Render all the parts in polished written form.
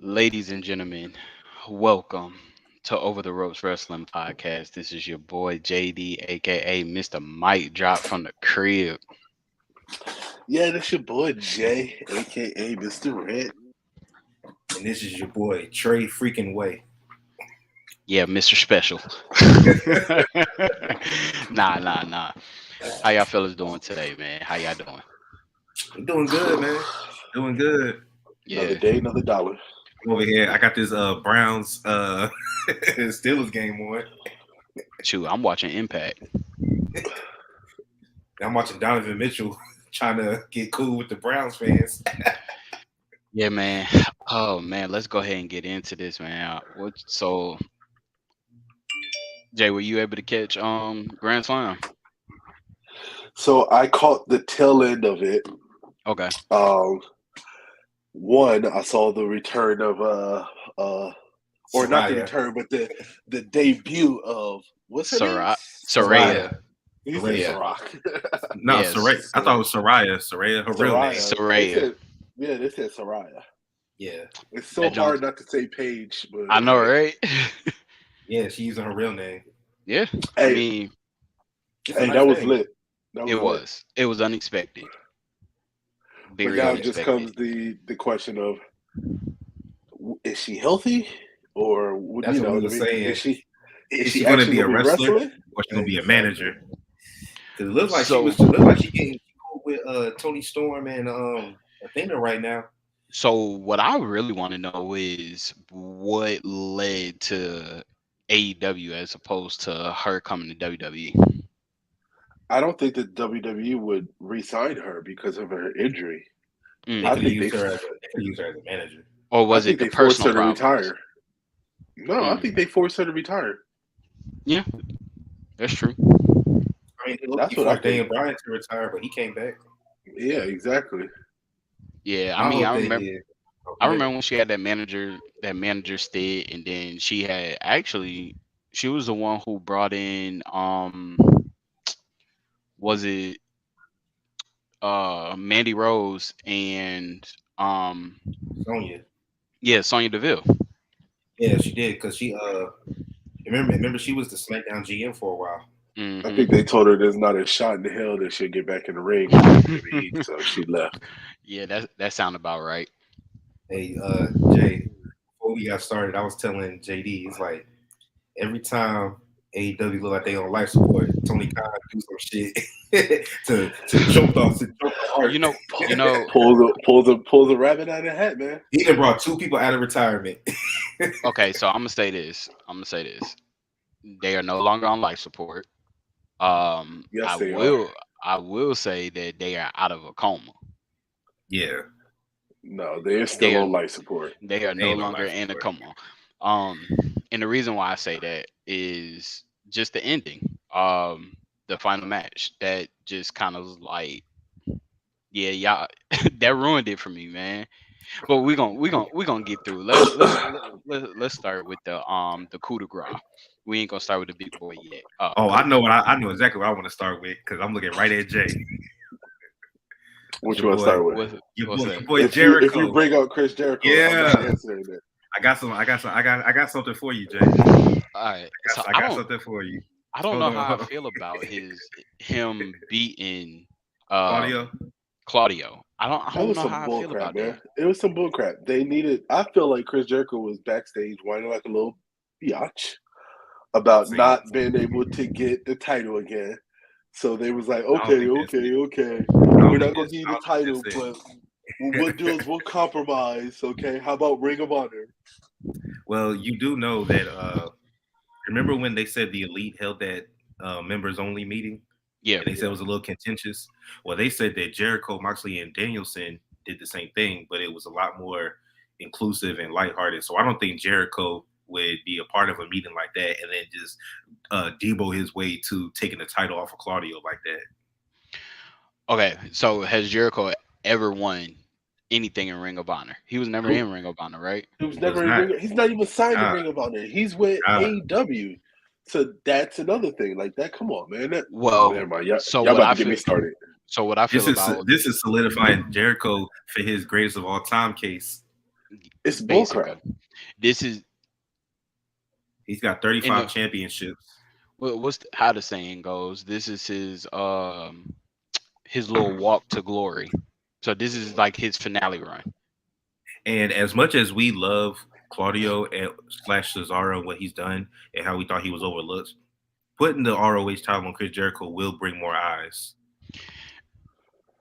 Ladies and gentlemen, welcome to Over the Ropes Wrestling Podcast. This is your boy JD, aka Mr. Mike Drop from the crib. Yeah, that's your boy Jay, aka Mr. Red. And this is your boy Trey freaking Way. Yeah, Mr. Special. Nah. How y'all fellas doing today, man? How y'all doing? I'm doing good, man. Doing good. Another day, another dollar. I'm over here. I got this Browns Steelers game on. Shoot, I'm watching Impact. I'm watching Donovan Mitchell trying to get cool with the Browns fans. Yeah, man. Oh man, let's go ahead and get into this, man. So Jay, were you able to catch Grand Slam? So I caught the tail end of it. Okay. One, I saw the return of or not the return, but the debut of what's her name? Saraya. You said Sarak. No, yes. Saraya. I thought it was Saraya. Saraya, her real name. Saraya. They said Saraya. Yeah. It's so hard not to say Paige. But I know, right? Yeah, she's using her real name. Yeah. Hey, I mean, that was lit. It was unexpected. But now it just comes the question of, is she healthy, or that's what we were saying. Is she going to be a wrestler, or she going to be a manager? Because it looks like she getting cool with Tony Storm and Athena right now. So what I really want to know is what led to AEW as opposed to her coming to WWE. I don't think that WWE would re-sign her because of her injury. I think they use her as a manager. Or was it the personal problems? Retire. No, I think they forced her to retire. Yeah, that's true. I mean, that's what I think. Daniel Bryan to retire, but he came back. Yeah, exactly. Yeah, I mean, I remember when she had that manager stint, and then she was the one who brought in was it Mandy Rose and Sonya. Yeah, Sonya Deville. Yeah, she did because she remember she was the SmackDown GM for a while. Mm-hmm. I think they told her there's not a shot in the hell that she'll get back in the ring, so she left. Yeah, that sounded about right. Hey, Jay, before we got started, I was telling JD, it's like every time AEW look like they on life support, Tony Khan do some shit to jump off. You know, pull the rabbit out of the hat, man. He even brought two people out of retirement. Okay, so I'm gonna say this. They are no longer on life support. Yes, I will say that they are out of a coma. Yeah. No, they're still on life support. They are no longer in a coma. And the reason why I say that is just the ending. The final match that just kind of was like, yeah, y'all, that ruined it for me, man. But we're gonna get through. Let's start with the coup de grace. We ain't gonna start with the big boy yet. I know exactly what I want to start with because I'm looking right at Jay. What you want to start with? Your boy Jericho. If you bring out Chris Jericho, yeah. I'm answering it. I got something for you, Jay. All right, I got something for you. I don't know how I feel about him beating Claudio. I don't know how I feel about that. It was some bullcrap. I feel like Chris Jericho was backstage whining like a little biatch about not being able to get the title again. So they was like, okay. We're not going to give you the title, but what we'll do is we'll compromise, okay? How about Ring of Honor? Well, you do know that, remember when they said the Elite held that members-only meeting? Yeah. And they said it was a little contentious. Well, they said that Jericho, Moxley, and Danielson did the same thing, but it was a lot more inclusive and lighthearted. So I don't think Jericho would be a part of a meeting like that and then just Debo his way to taking the title off of Claudio like that. Okay, so has Jericho ever won anything in Ring of Honor? He was never in Ring of Honor, right? He was never in Ring of Honor. He's not even signed to Ring of Honor. He's with AEW. So that's another thing. Like that, come on, man. Never mind. Y'all about to get me started. So what I feel about this is solidifying Jericho for his greatest of all time case. It's basically. bullcrap. This is He's got in 35 the championships. how the saying goes. This is his little walk to glory. So this is like his finale run. And as much as we love Claudio and slash Cesaro, what he's done and how we thought he was overlooked, putting the ROH title on Chris Jericho will bring more eyes.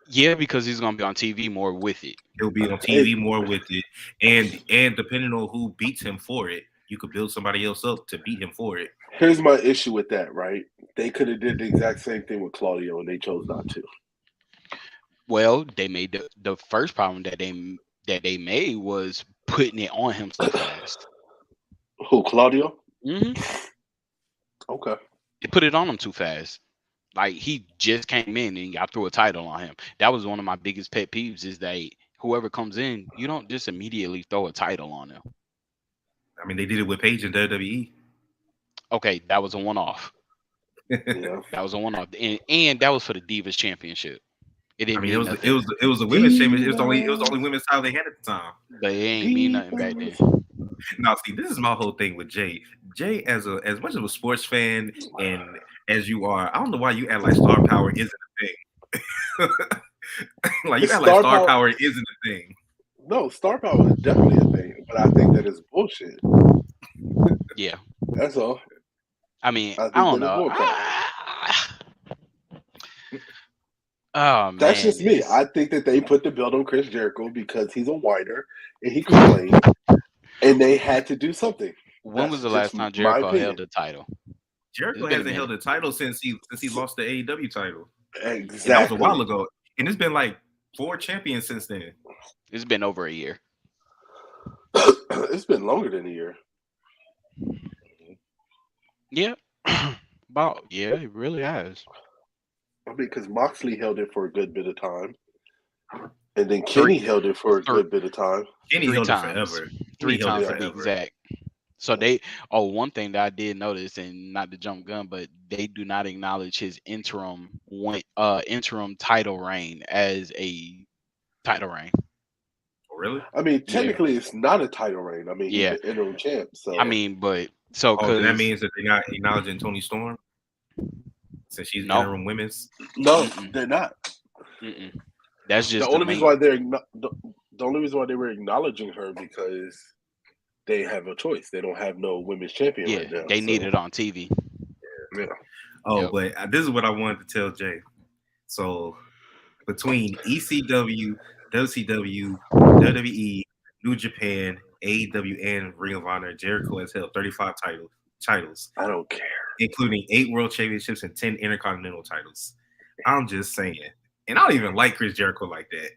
Yeah, because he's gonna be on TV more with it. He'll be on Hey, TV more with it, and depending on who beats him for it, you could build somebody else up to beat him for it. here's my issue with that, right? They could have did the exact same thing with Claudio, and they chose not to. Well, they made the first problem that they made was putting it on him too fast. Who, Claudio? hmm Okay. They put it on him too fast. Like he just came in and y'all threw a title on him. That was one of my biggest pet peeves is that whoever comes in, you don't just immediately throw a title on them. I mean, they did it with Paige and WWE. Okay, that was a one off. Yeah. That was a one off, and that was for the Divas Championship. It I didn't mean, mean it nothing. was a women's championship. It was the only women's title they had at the time. But it ain't mean nothing back then. Now, see, this is my whole thing with Jay. Jay, as much of a sports fan and as you are, I don't know why you act like star power isn't a thing. Like you act like star power isn't a thing. No, star power is definitely a thing, but I think that is bullshit. Yeah. That's all. I mean, I I think don't that is know. bullcrap. Oh man, That's just me. I think that they put the belt on Chris Jericho because he's a whiner and he complained, and they had to do something. when That's was the just last time my Jericho opinion. held the title? Jericho It's been a hasn't held minute. the title since he lost the AEW title. Exactly. And that was a while ago. And it's been like 4 champions since then. It's been over a year. It's been longer than a year. Yeah. It really has. I mean, because Moxley held it for a good bit of time, and then Kenny held it for a good bit of time. Kenny held times. it forever. Three Kenny held times it to be forever. exact. So one thing that I did notice, and not to jump gun, but they do not acknowledge his interim title reign as a title reign. Oh, really? I mean, technically, it's not a title reign. I mean, he's the interim champ. So I mean, but so then that means that they're not acknowledging Toni Storm since she's interim women's. No, they're not. That's just the only reason why the only reason why they were acknowledging her because they have a choice. They don't have no women's champion right now. They need it on TV. Yeah. Oh, but this is what I wanted to tell Jay. So between ECW, WCW, WWE, New Japan, AEW, and Ring of Honor, Jericho has held 35 titles. I don't care. Including 8 world championships and 10 intercontinental titles. I'm just saying. And I don't even like Chris Jericho like that.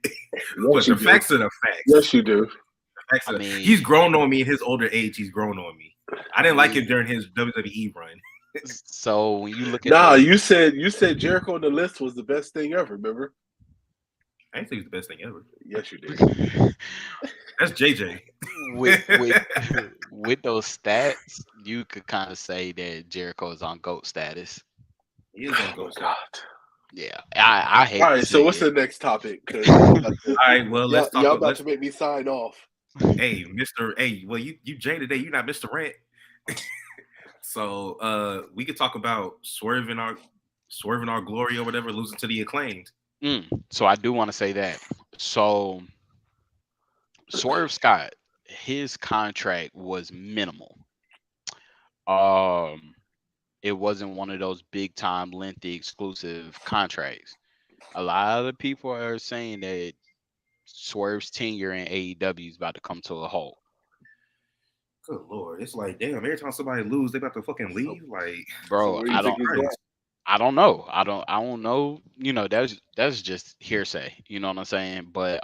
But the facts are the facts. Yes, you do. He's grown on me in his older age. He's grown on me. I didn't like him during his WWE run. So when you look at you said Jericho on the list was the best thing ever, remember? I didn't think it's the best thing ever. Yes, you did. That's JJ. With those stats, you could kind of say that Jericho is on GOAT status. He is on GOAT status. Yeah, I hate. All right, so what's the next topic? All right, well, let's talk. Y'all about to make me sign off. Hey, Mr. Hey, well, you Jay today. You're not Mr. Rant. So we could talk about swerving our glory or whatever, losing to the Acclaimed. So I do want to say that. So Swerve Scott, his contract was minimal. It wasn't one of those big time lengthy exclusive contracts. A lot of people are saying that Swerve's tenure in AEW is about to come to a halt. Good Lord. It's like, damn, every time somebody lose, they about to fucking leave. Like, bro, I don't know. I don't know. You know, that's just hearsay. You know what I'm saying? But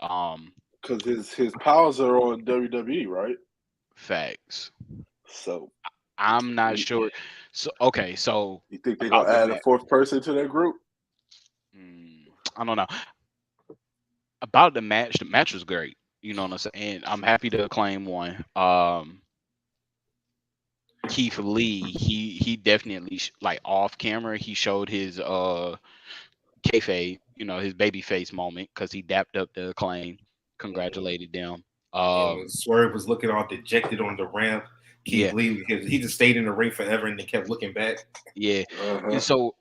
because his powers are on WWE, right? Facts. So I'm not sure. So okay, so you think they're gonna add a fourth person to that group? I don't know. About the match was great. You know what I'm saying? I'm happy to claim one. Keith Lee, he definitely like off camera, he showed his kayfabe, you know, his baby face moment because he dapped up the Acclaim, congratulated them. And Um, when Swerve was looking all dejected on the ramp, yeah, Keith Lee, he just stayed in the ring forever and then kept looking back. yeah. And Uh-huh. so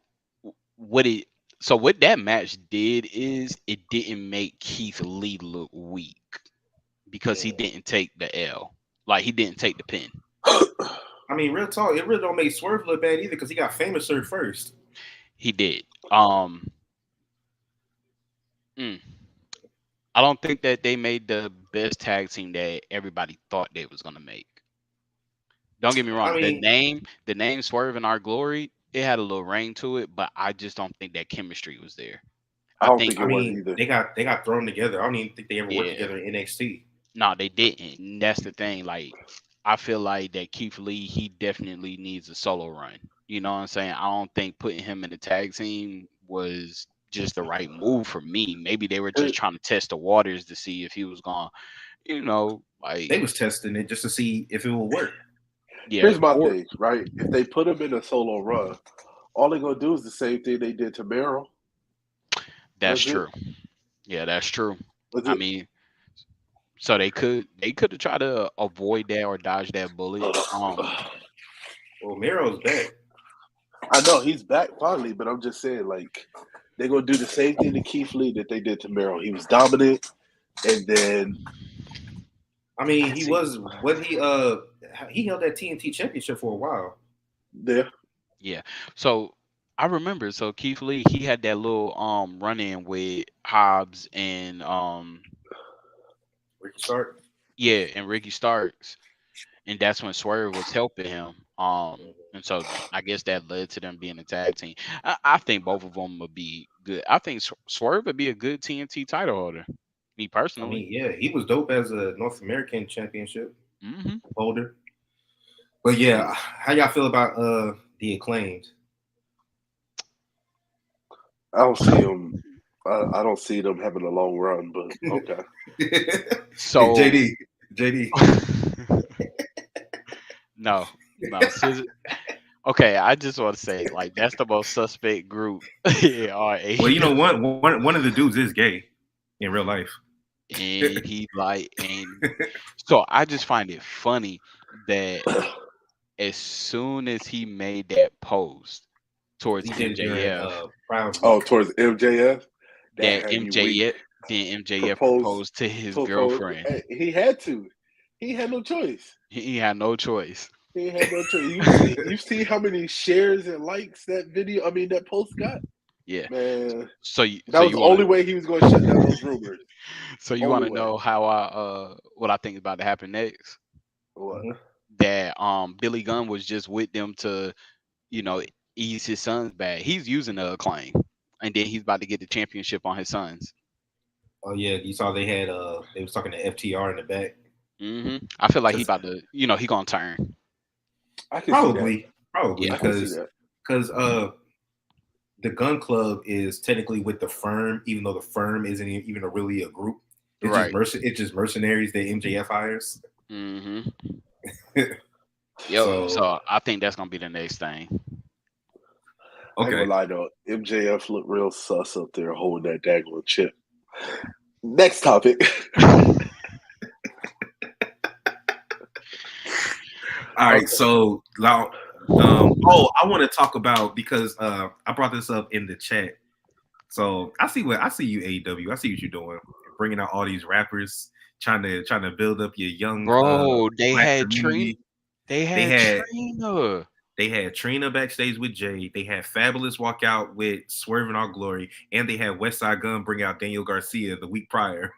what it so what that match did is it didn't make Keith Lee look weak because he didn't take the L. Like he didn't take the pin. I mean, real talk, it really don't make Swerve look bad either because he got famous served first. He did. Mm, I don't think that they made the best tag team that everybody thought they was gonna make. Don't get me I wrong. mean, The name Swerve in Our Glory, it had a little ring to it, but I just don't think that chemistry was there. I I don't think, think I it was mean, either. they got thrown together. I don't even think they ever worked yeah, together in NXT. no, they didn't. And that's the thing. Like, I feel like that Keith Lee, he definitely needs a solo run. You know what I'm saying? I don't think putting him in the tag team was just the right move for me. Maybe they were Here- just trying to test the waters to see if he was going, like, They was testing it just to see if it would work. yeah, Here's my or thing, right? If they put him in a solo run, all they're gonna do is the same thing they did to Merrill. that's That's it. true. Yeah, that's true. That's I it. mean, so they could have tried to avoid that or dodge that bullet. Well, Miro's back. I know he's back finally, but I'm just saying, like, they're gonna do the same thing to Keith Lee that they did to Merrill. He was dominant, and then I mean, he See, was what he held that TNT championship for a while. there, yeah. So I remember. So Keith Lee, he had that little run in with Hobbs and Ricky Stark. yeah, and Ricky Starks, and that's when Swerve was helping him. And so I guess that led to them being a tag team. I think both of them would be good. I think Swerve would be a good TNT title holder. Me I personally. mean, yeah, he was dope as a North American championship Hmm. holder. But yeah, how y'all feel about the acclaimed? I don't see him. I don't see them having a long run, but okay. So JD. no, no. Okay, I just want to say like that's the most suspect group in our Well, you know, AEW. one of the dudes is gay in real life. And he like and so I just find it funny that as soon as he made that post towards He did it during MJF, Pride Oh, Week. towards MJF, that that had me weak. MJF Propose, proposed to his propose. girlfriend. He had to. He had no choice. He had no choice. He had no choice. You see how many shares and likes that video. I mean, that post got. Yeah. Man, So you that so was you the want only to way he was going to shut down those rumors. so you want Only to way. know how I what I think is about to happen next? What? Mhm. That Billy Gunn was just with them to you know, ease his son's bag. He's using the acclaim, and then he's about to get the championship on his sons. Oh yeah, you saw they was talking to FTR in the back. I feel like he Just about to, he gonna turn. I can see that. probably Yeah, I can see that. because the Gun Club is technically with the firm, even though the firm isn't even really a group. right. It's just mercenaries that MJF hires. hmm Yep. So So I think that's gonna be the next thing. I ain't okay, gonna lie though. MJF looked real sus up there holding that daggone chip. Next topic. all right. Okay. So now, I want to talk about because I brought this up in the chat. So I see you AEW. I see what you're doing, bringing out all these rappers, trying to build up your young Bro, they black had community. They They had had Trina. they had Trina backstage with Jay. They had Fabulous walk out with Swerve in Our Glory, and they had West Side Gun bring out Daniel Garcia the week prior.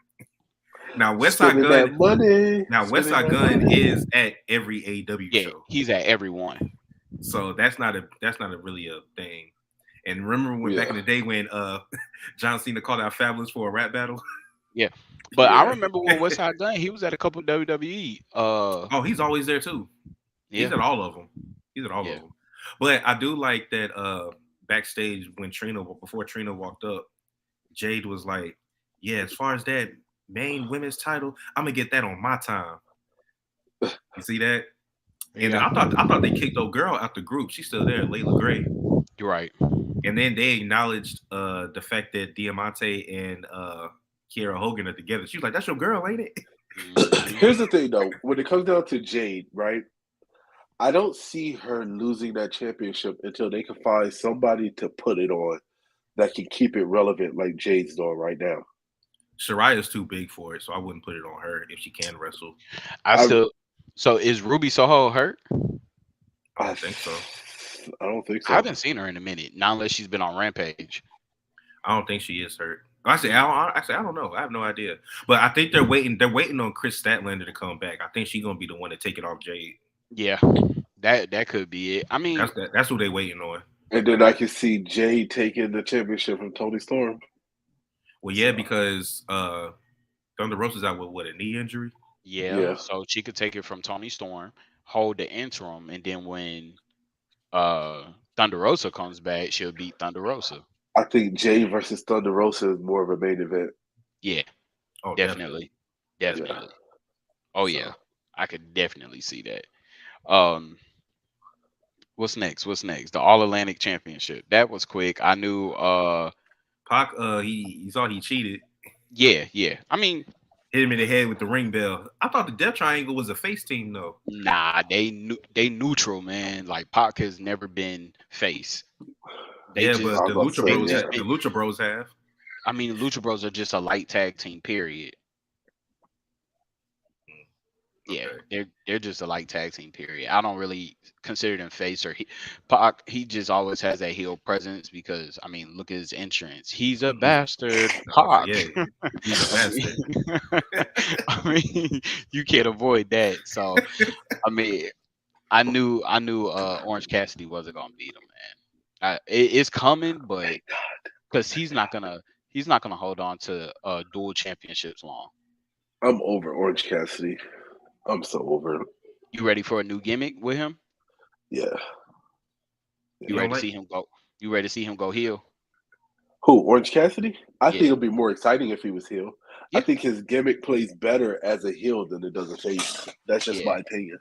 Now West Side Spending that Gun, money. West Spending Side that Gun money. is at every AEW Yeah, show, he's at everyone. so that's not a really a thing. And remember when back in the day when John Cena called out Fabulous for a rap battle? Yeah, but I Yeah. remember when West Side Gun, he was at a couple WWE. Oh, he's always there too. He's Yeah, at all of them. He's at all yeah. of them. But I do like that backstage when before Trina walked up, Jade was like, "Yeah, as far as that main women's title, I'm gonna get that on my time." You see that? And then Yeah, I thought they kicked old girl out the group. She's still there, Layla Gray. you're right. And then they acknowledged the fact that Diamante and Kiera Hogan are together. She was like, "That's your girl, ain't it?" Mhm. Here's the thing, though. When it comes down to Jade, right? I don't see her losing that championship until they can find somebody to put it on that can keep it relevant like Jade's doing right now. Shariah's too big for it, so I wouldn't put it on her if she can wrestle. I So is Ruby Soho hurt? I don't think so. I don't think I so. haven't seen her in a minute, not unless she's been on Rampage. I don't think she is hurt. I don't know. I have no idea. But I think they're waiting. They're waiting on Chris Statlander to come back. I think she's gonna be the one to take it off Jade. Yeah, that could be it. I mean, That's who they're waiting on. And then I can see Jade taking the championship from Toni Storm. Well, yeah, because Thunder Rosa's out with a knee injury. yeah. So she could take it from Toni Storm, hold the interim, and then when Thunder Rosa comes back, she'll beat Thunder Rosa. I think Jade versus Thunder Rosa is more of a main event. Yeah, Oh, definitely. Yeah. Oh yeah, I could definitely see that. What's next? The All Atlantic Championship. That was quick. I knew. Pac, you saw he cheated. Yeah. I mean, hit him in the head with the ring bell. I thought the Death Triangle was a face team though. Nah, they neutral, man. Like Pac has never been face. But the Lucha Bros have. I mean, Lucha Bros are just a light tag team. Period. Yeah, they're just a light tag team. Period. I don't really consider them face or Pac. He just always has that heel presence because I mean, look at his entrance. He's a bastard. Pac. Yeah, he's a bastard. I mean, you can't avoid that. So, I mean, I knew Orange Cassidy wasn't gonna beat him, man. It's coming, but because he's not gonna hold on to dual championships long. I'm over Orange Cassidy. I'm so over him. You ready for a new gimmick with him? Yeah. You ready to see him go? You ready to see him go heel? Who, Orange Cassidy? I think it'll be more exciting if he was heel. Yeah. I think his gimmick plays better as a heel than it does a face. That's just my opinion.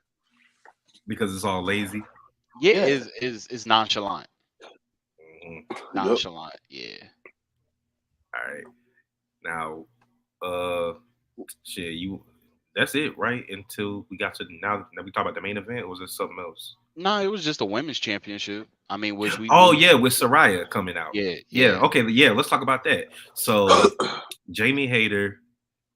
Because it's all lazy. Yeah. It's nonchalant. Mm-hmm. Nonchalant. Yep. Yeah. All right. Now, that's it, right? Until we got to now we talk about the main event, or was it something else? No, it was just a women's championship. I mean, which we with Saraya coming out. Yeah. Okay, yeah, let's talk about that. So Jamie Hayter,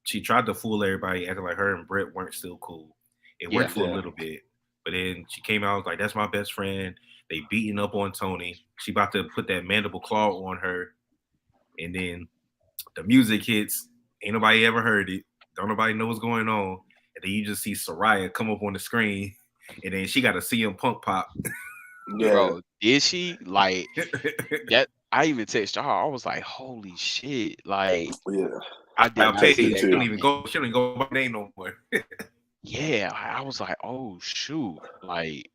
she tried to fool everybody, acting like her and Britt weren't still cool. It worked for a little bit, but then she came out like, "That's my best friend." They beating up on Tony. She about to put that mandible claw on her, and then the music hits. Ain't nobody ever heard it. Don't nobody know what's going on. And then you just see Saraya come up on the screen, and then she got a CM Punk pop. Yeah. Bro, did she? Like, that? I even texted her. I was like, holy shit. Like, I didn't see that. She don't even go by name no more. Yeah, I was like, oh, shoot. Like,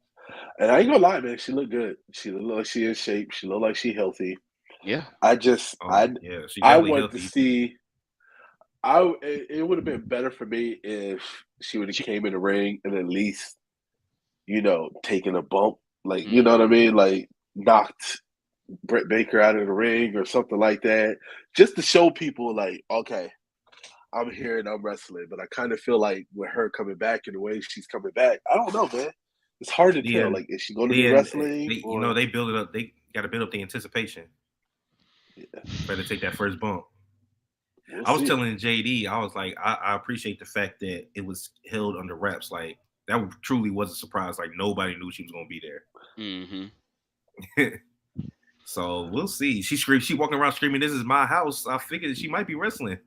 and I ain't gonna lie, man. She looked good. She looked like she in shape. She looked like she healthy. Yeah. I want to see. It would have been better for me if she would have came in the ring and at least, taken a bump, like you know what I mean, like knocked Britt Baker out of the ring or something like that, just to show people like, okay, I'm here and I'm wrestling. But I kind of feel like with her coming back and the way she's coming back, I don't know, man. It's hard to tell. Like, is she going to be wrestling? They build it up. They got to build up the anticipation. Yeah, better take that first bump. I was telling JD, I was like, I appreciate the fact that it was held under wraps. Like, that truly was a surprise. Like, nobody knew she was going to be there. Mm-hmm. So we'll see. She walking around screaming, "This is my house." I figured she might be wrestling.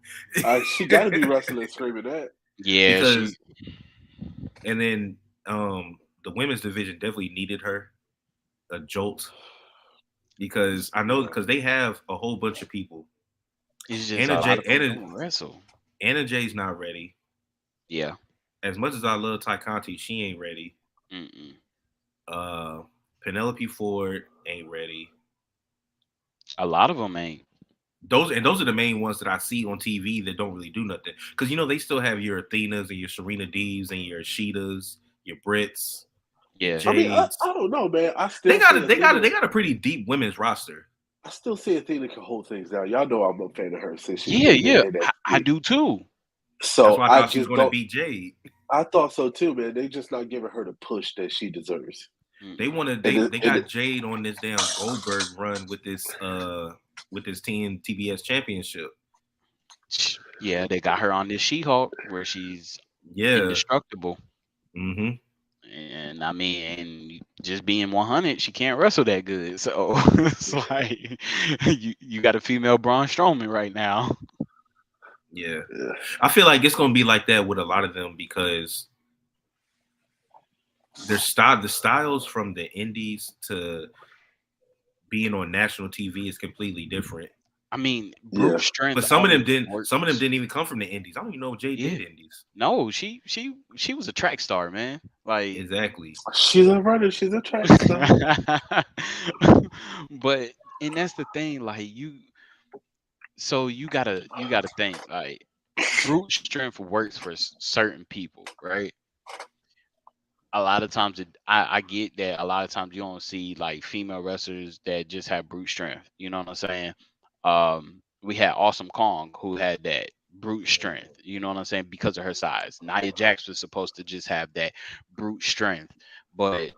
She got to be wrestling, screaming that. Yeah. And then the women's division definitely needed her a jolt, because I know they have a whole bunch of people. Anna Jay's not ready. Yeah. As much as I love Ty Conti, she ain't ready. Penelope Ford ain't ready. A lot of them ain't. Those are the main ones that I see on TV that don't really do nothing. Because they still have your Athenas and your Serena Deebs and your Sheetas, your Brits. Yeah. I mean, I don't know, man. They got a pretty deep women's roster. I still see Athena can hold things down. Y'all know I'm a fan of her since she. Yeah. I do too. That's So why I I thought she was just going to don't. beat Jade. I thought so too, man. They just not giving her the push that she deserves. They wanted they got Jade on this damn Goldberg run with this team TBS championship. Yeah, they got her on this She-Hulk where she's Yeah. indestructible. Mm-hmm. And I mean, and just being 100, she can't wrestle that good. So it's like you got a female Braun Strowman right now. Yeah. Yeah. I feel like it's gonna be like that with a lot of them because the styles from the indies to being on national TV is completely different. I mean, Yeah. brute strength But some of them always didn't. works. Some of them didn't even come from the indies. I don't even know if Jay Yeah. did indies. No, she was a track star, man. Like Exactly. She's a runner. She's a track star. but and that's the thing, like so you gotta think like brute strength works for certain people, right? A lot of times I get that a lot of times you don't see like female wrestlers that just have brute strength. You know what I'm saying? We had Awesome Kong who had that brute strength. You know what I'm saying? Because of her size. Nia Jax was supposed to just have that brute strength, but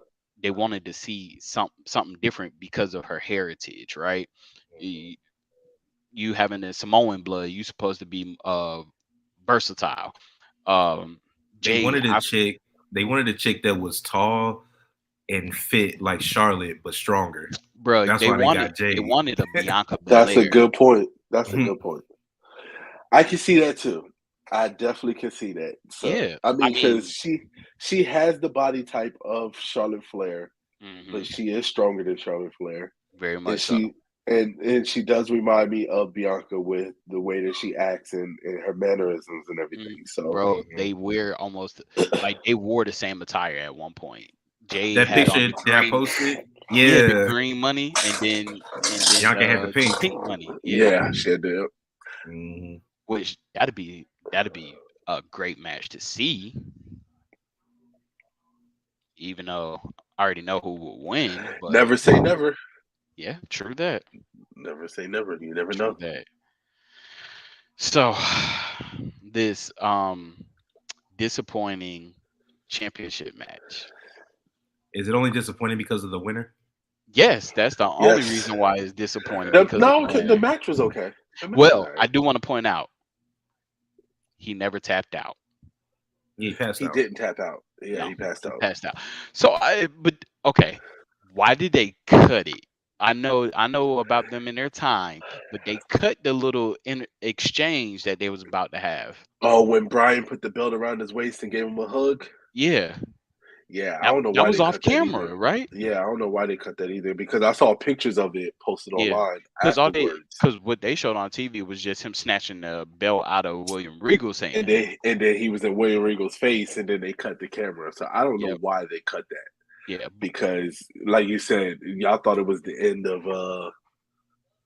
they wanted to see something different because of her heritage, right? You, you having the Samoan blood, you supposed to be versatile. Um, They Jade, wanted a chick. They wanted a chick that was tall and fit like Charlotte, but stronger. bro, That's why they got they Jade. wanted a Bianca That's a Belair. good point. That's a good point. I can see that too. I definitely can see that. So Yeah, I mean, because she has the body type of Charlotte Flair, but she is stronger than Charlotte Flair, very and much so. and she does remind me of Bianca with the way that she acts and her mannerisms and everything. So, Bro, they wear almost like they wore the same attire at one point. Jade That had on picture the that I green, posted, yeah, the yeah, green money, and then Bianca had the pink. money, yeah, she did. Mm-hmm. which that'd be a great match to see. Even though I already know who will win, but Never say never. yeah, true that. Never say never. You never True know. that. So this disappointing championship match. Is it only disappointing because of the winner? Yes, that's the only Yes. reason why it's disappointing because of No, the the winner. match was okay. The match was Well, all I right. do want to point out he never tapped out. Yeah, he passed He out. didn't tap out. Yeah, No, he passed out. passed out. So but okay, why did they cut it? I know about them in their time, but they cut the little exchange that they was about to have. Oh, when Brian put the belt around his waist and gave him a hug. Yeah, Yeah, I don't know that why was they off cut that either. camera, right? Yeah, I don't know why they cut that either because I saw pictures of it posted Yeah, online afterwards. because what they showed on TV was just him snatching the belt out of William Regal's hand. And then he was in William Regal's face, and then they cut the camera. So I don't know Yep. why they cut that. Yeah, Because like you said, y'all thought it was the end of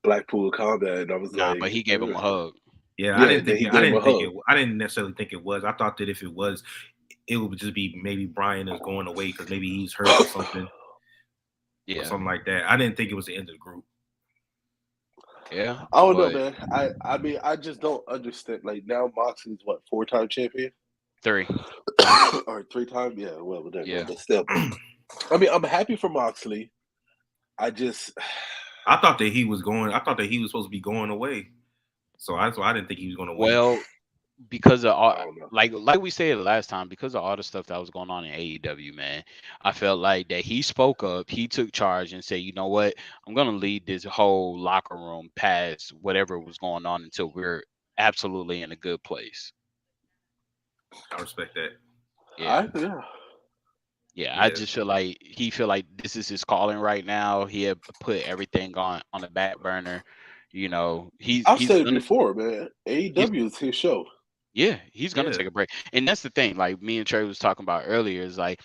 Blackpool Combat, and I was nah, like, but he gave him a hug. Yeah, yeah, then he gave him a hug. I didn't necessarily think it was. I thought that if it was, it would just be maybe Brian is going away because maybe he's hurt or something. Yeah, or something like that. I didn't think it was the end of the group. Yeah, I don't know, man. I mean, I just don't understand. Like now, Moxley's what 4-time champion, 3. or 3-time? Yeah, well, whatever. Yeah. But still, I mean, I'm happy for Moxley. I thought that he was going. I thought that he was supposed to be going away. So I didn't think he was going to win. Well, because of all, like we said last time, because of all the stuff that was going on in AEW, man, I felt like that he spoke up, he took charge and said, you know what, I'm gonna lead this whole locker room past whatever was going on until we're absolutely in a good place. I respect that. Yeah, I just feel like he feel like this is his calling right now. He had put everything on the back burner. You know, I've said it before, man. AEW is his show. Yeah, he's gonna take a break, and that's the thing. Like me and Trey was talking about earlier, is like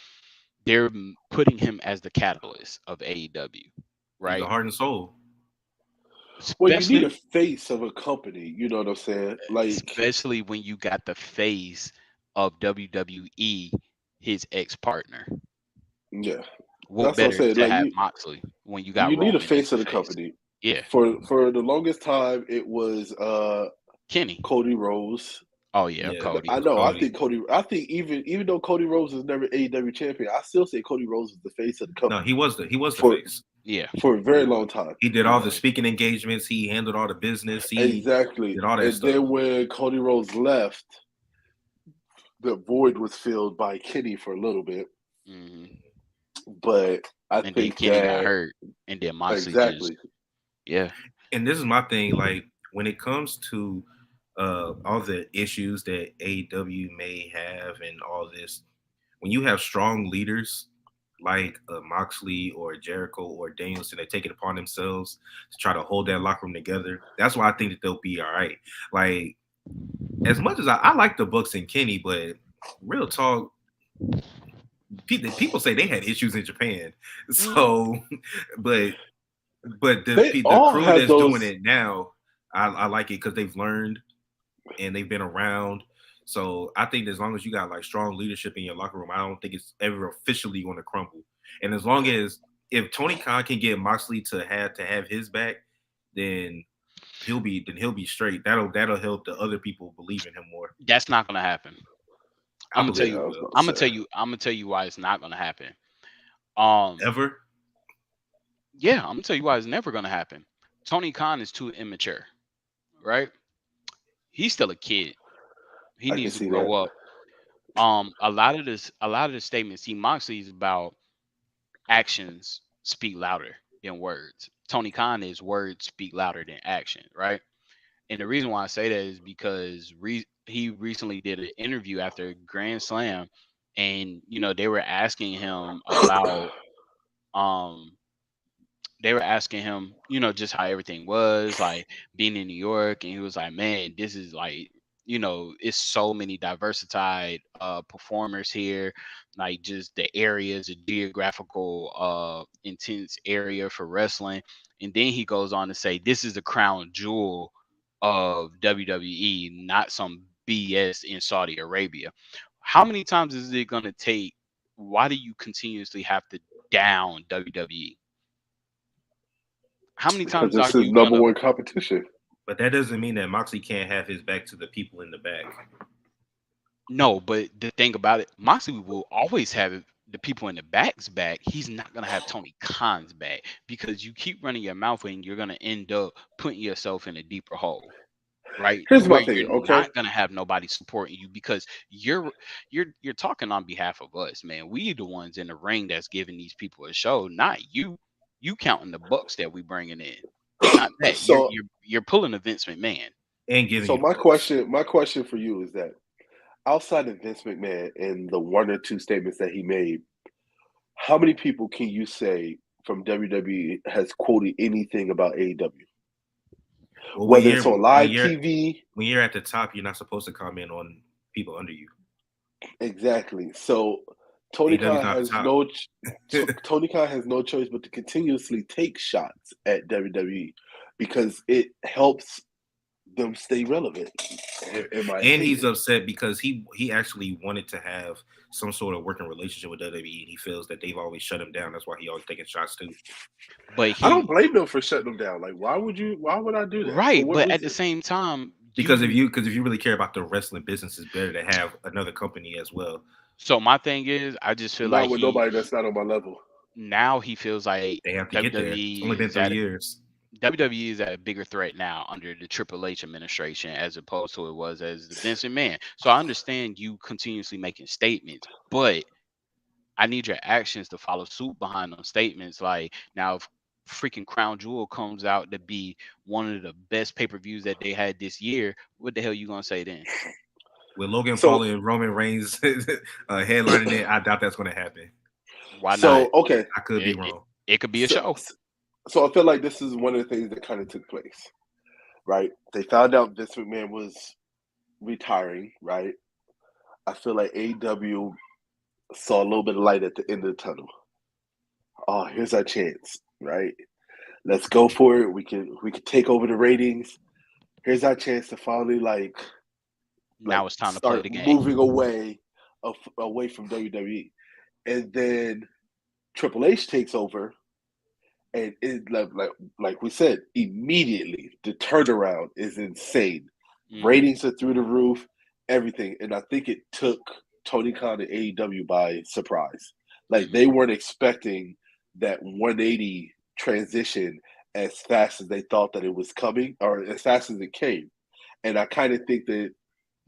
they're putting him as the catalyst of AEW, right? He's the heart and soul. Well, you need a face of a company. You know what I'm saying? Like, especially when you got the face of WWE, his ex-partner. Yeah, what better to like, have Moxley when you got you Roman need a face of the company. Yeah. For the longest time, it was Kenny, Cody Rhodes. Oh yeah, Yeah, Cody. I know. I Cody. think Cody. I think even though Cody Rhodes is never AEW champion, I still say Cody Rhodes is the face of the No, company he was the for face. Yeah, for a very he long was. time. He did He all the was. speaking engagements. He handled all the business. He Exactly. did all that And stuff. then when Cody Rhodes left, the void was filled by Kenny for a little bit. Hmm. But I And then think Kenny got that hurt, and then Moxley just exactly yeah. And this is my thing. Like when it comes to all the issues that AEW may have and all this, when you have strong leaders like Moxley or Jericho or Danielson that take it upon themselves to try to hold that locker room together, that's why I think that they'll be all right. Like as much as I like the Bucks and Kenny, but real talk, people say they had issues in Japan. So, but they the all crew have that's doing those. it now, I like it because they've learned and they've been around. So I think as long as you got like strong leadership in your locker room, I don't think it's ever officially going to crumble. And as long as if Tony Khan can get Moxley to have his back, then he'll be straight. That'll help the other people believe in him more. That's not gonna happen. I I'm gonna tell believe Yeah, you. it I was will. about to say. I'm gonna tell you why it's not gonna happen. Um, Ever? yeah, I'm gonna tell you why it's never gonna happen. Tony Khan is too immature, right? He's still a kid. He I can needs to see that. grow up. A lot of the statements. See, Moxley is about actions speak louder than words. Tony Khan is words speak louder than action, right? And the reason why I say that is because he recently did an interview after Grand Slam, and they were asking him about um just how everything was like being in New York, and he was like, man, this is like, it's so many diversified performers here, like just the area is a geographical intense area for wrestling. And then he goes on to say this is the crown jewel of WWE, not some BS in Saudi Arabia. How many times is it going to take? Why do you continuously have to down WWE? How many Because times are this is you number gonna? one competition. But that doesn't mean that Moxley can't have his back to the people in the back. No, but the thing about it, Moxley will always have the people in the back's back. He's not gonna have Tony Khan's back because you keep running your mouth and you're gonna end up putting yourself in a deeper hole, right? To Here's where my thing, you're okay? not gonna have nobody supporting you because you're talking on behalf of us, man. We the ones in the ring that's giving these people a show, not you. You counting the bucks that we bringing in, not that. You're So you're you're pulling a Vince McMahon. And giving so you the my books. question for you is that outside of Vince McMahon and the one or two statements that he made, how many people can you say from WWE has quoted anything about AEW? Well, Whether it's on live TV, when you're at the top, you're not supposed to comment on people under you. exactly. So Tony AEW's Khan not the has top. Tony Khan has no choice but to continuously take shots at WWE because it helps them stay relevant. In my And he's opinion, upset because he actually wanted to have some sort of working relationship with WWE, and he feels that they've always shut him down. That's why he always taking shots too. But I don't he blame them for shutting them down. Like, why would you? Why would I do that? For right, what but at the reason? same time, Because if you really care about the wrestling business, it's better to have another company as well. so my thing is, I just feel Not like with nobody that's not on my level. now he feels like They have to get there. It's only WWE been is 3 years. WWE is at a bigger threat now under the Triple H administration as opposed to it was as the Vince McMahon. So I understand you continuously making statements, but I need your actions to follow suit behind those statements. Like now, if freaking Crown Jewel comes out to be one of the best pay-per-views that they had this year, what the hell you gonna say then? With Logan Paul So, and Roman Reigns headlining it, I doubt that's going to happen. Why not? so okay. I could be It, it, wrong. it could be a So, show. so I feel like this is one of the things that kind of took place, right? They found out Vince McMahon was retiring, right? I feel like AEW saw a little bit of light at the end of the tunnel. Oh, here's our chance, right? Let's go for it. We can take over the ratings. Here's our chance to finally like Now it's time to play start the game. moving away from WWE. And then Triple H takes over, and it like we said, immediately the turnaround is insane. Hmm. Ratings are through the roof. everything, and I think it took Tony Khan and AEW by surprise. Like Mhm. they weren't expecting that 180 transition as fast as they thought that it was coming, or as fast as it came. And I kind of think that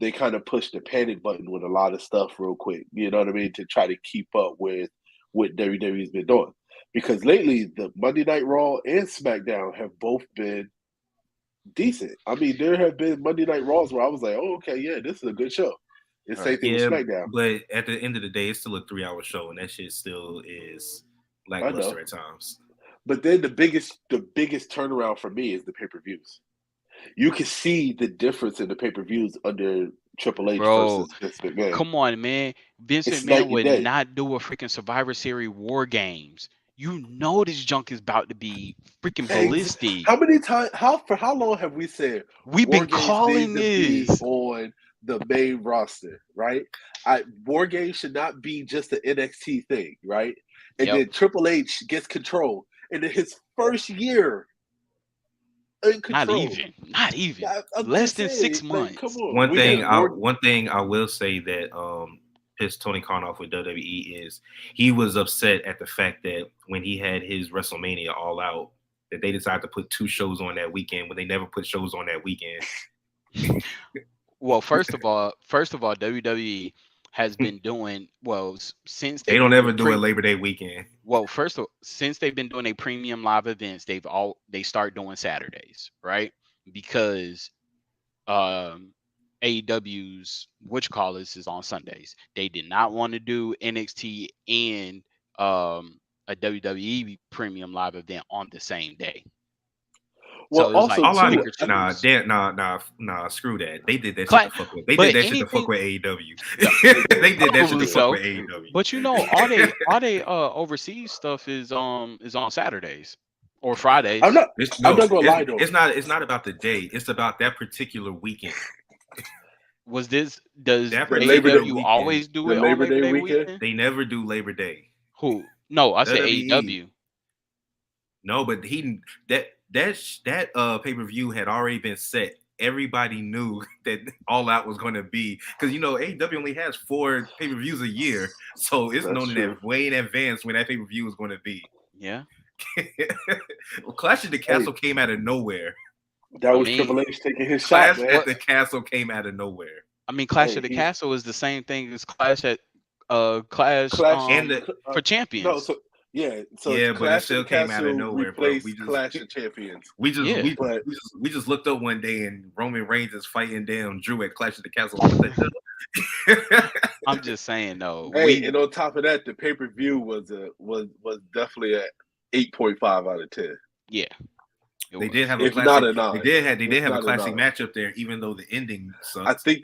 they kind of pushed the panic button with a lot of stuff real quick. You know what I mean? To try to keep up with what WWE's been doing. Because lately, the Monday Night Raw and SmackDown have both been decent. I mean, there have been Monday Night Raws where I was like, oh, okay, yeah, this is a good show. And All same right. thing with Yeah, SmackDown. but at the end of the day, it's still a 3 hour show, and that shit still is I know. lackluster at times. But then the biggest turnaround for me is the pay-per-views. You can see the difference in the pay-per-views under Triple H Bro, versus Vince McMahon. come on, man. Vince It's McMahon night and would day. not do a freaking Survivor Series War Games. You know this junk is about to be freaking ballistic. How many times? For how long have we said We've War been Games needs calling to be this. on the main roster, right? War Games should not be just an NXT thing, right? And Yep. then Triple H gets control, and in his first year in Not control, even. Not even. I'm Less just than saying, six like, come months. on, One we thing had I War. one thing I will say that pissed Tony Khan off with WWE is he was upset at the fact that when he had his WrestleMania All Out, that they decided to put 2 shows on that weekend when they never put shows on that weekend. Well, first of all, WWE has been doing well since They they've don't been ever doing do a Labor Day weekend. well, first of since they've been doing a premium live events, they start doing Saturdays, right? Because um AEW's which call this is on Sundays. They did not want to do NXT and a WWE premium live event on the same day. Well, So it was like also All I too, pick or nah, choose. Dan, nah, screw that. They did that shit Cla- to fuck with. They did but that shit to fuck anything with AEW. no, they did. They did that shit to probably fuck so. with AEW. But you know, all they overseas stuff is on Saturdays or I'm Fridays. not. It's I'm no, not gonna lie though. it's not about the day. It's about that particular weekend. Was this does That The Labor Day, particular AEW weekend. always do the it on Labor Labor Day Day weekend. weekend? They never do Labor Day. Who? No, I said WWE. AEW. No, but that pay-per-view had already been set. Everybody knew that All Out was going to be because AEW only has 4 pay-per-views a year, so it's That's known in true. that way in advance when that pay-per-view is going to be. Yeah. Clash of the Hey, Castle came out of nowhere. that I was mean, Triple H taking his shot, Clash man. at what? the Castle came out of nowhere, Clash Hey, of the he Castle is the same thing as Clash Clash. and for No, Champions. so yeah, so it's yeah, but it Clash of the still came out of Castle nowhere. But replaced Clash of Champions, we just Yeah. we but we just we just looked up one day and Roman Reigns is fighting down Drew at Clash of the Castle. Like, what the hell? I'm just saying though. hey, and on top of that, the pay-per-view was definitely at 8.5 out of 10. Yeah, it They did was. have a If not classic. a nine. They If did have a not a classic nine. matchup there, even though the ending I sucked. think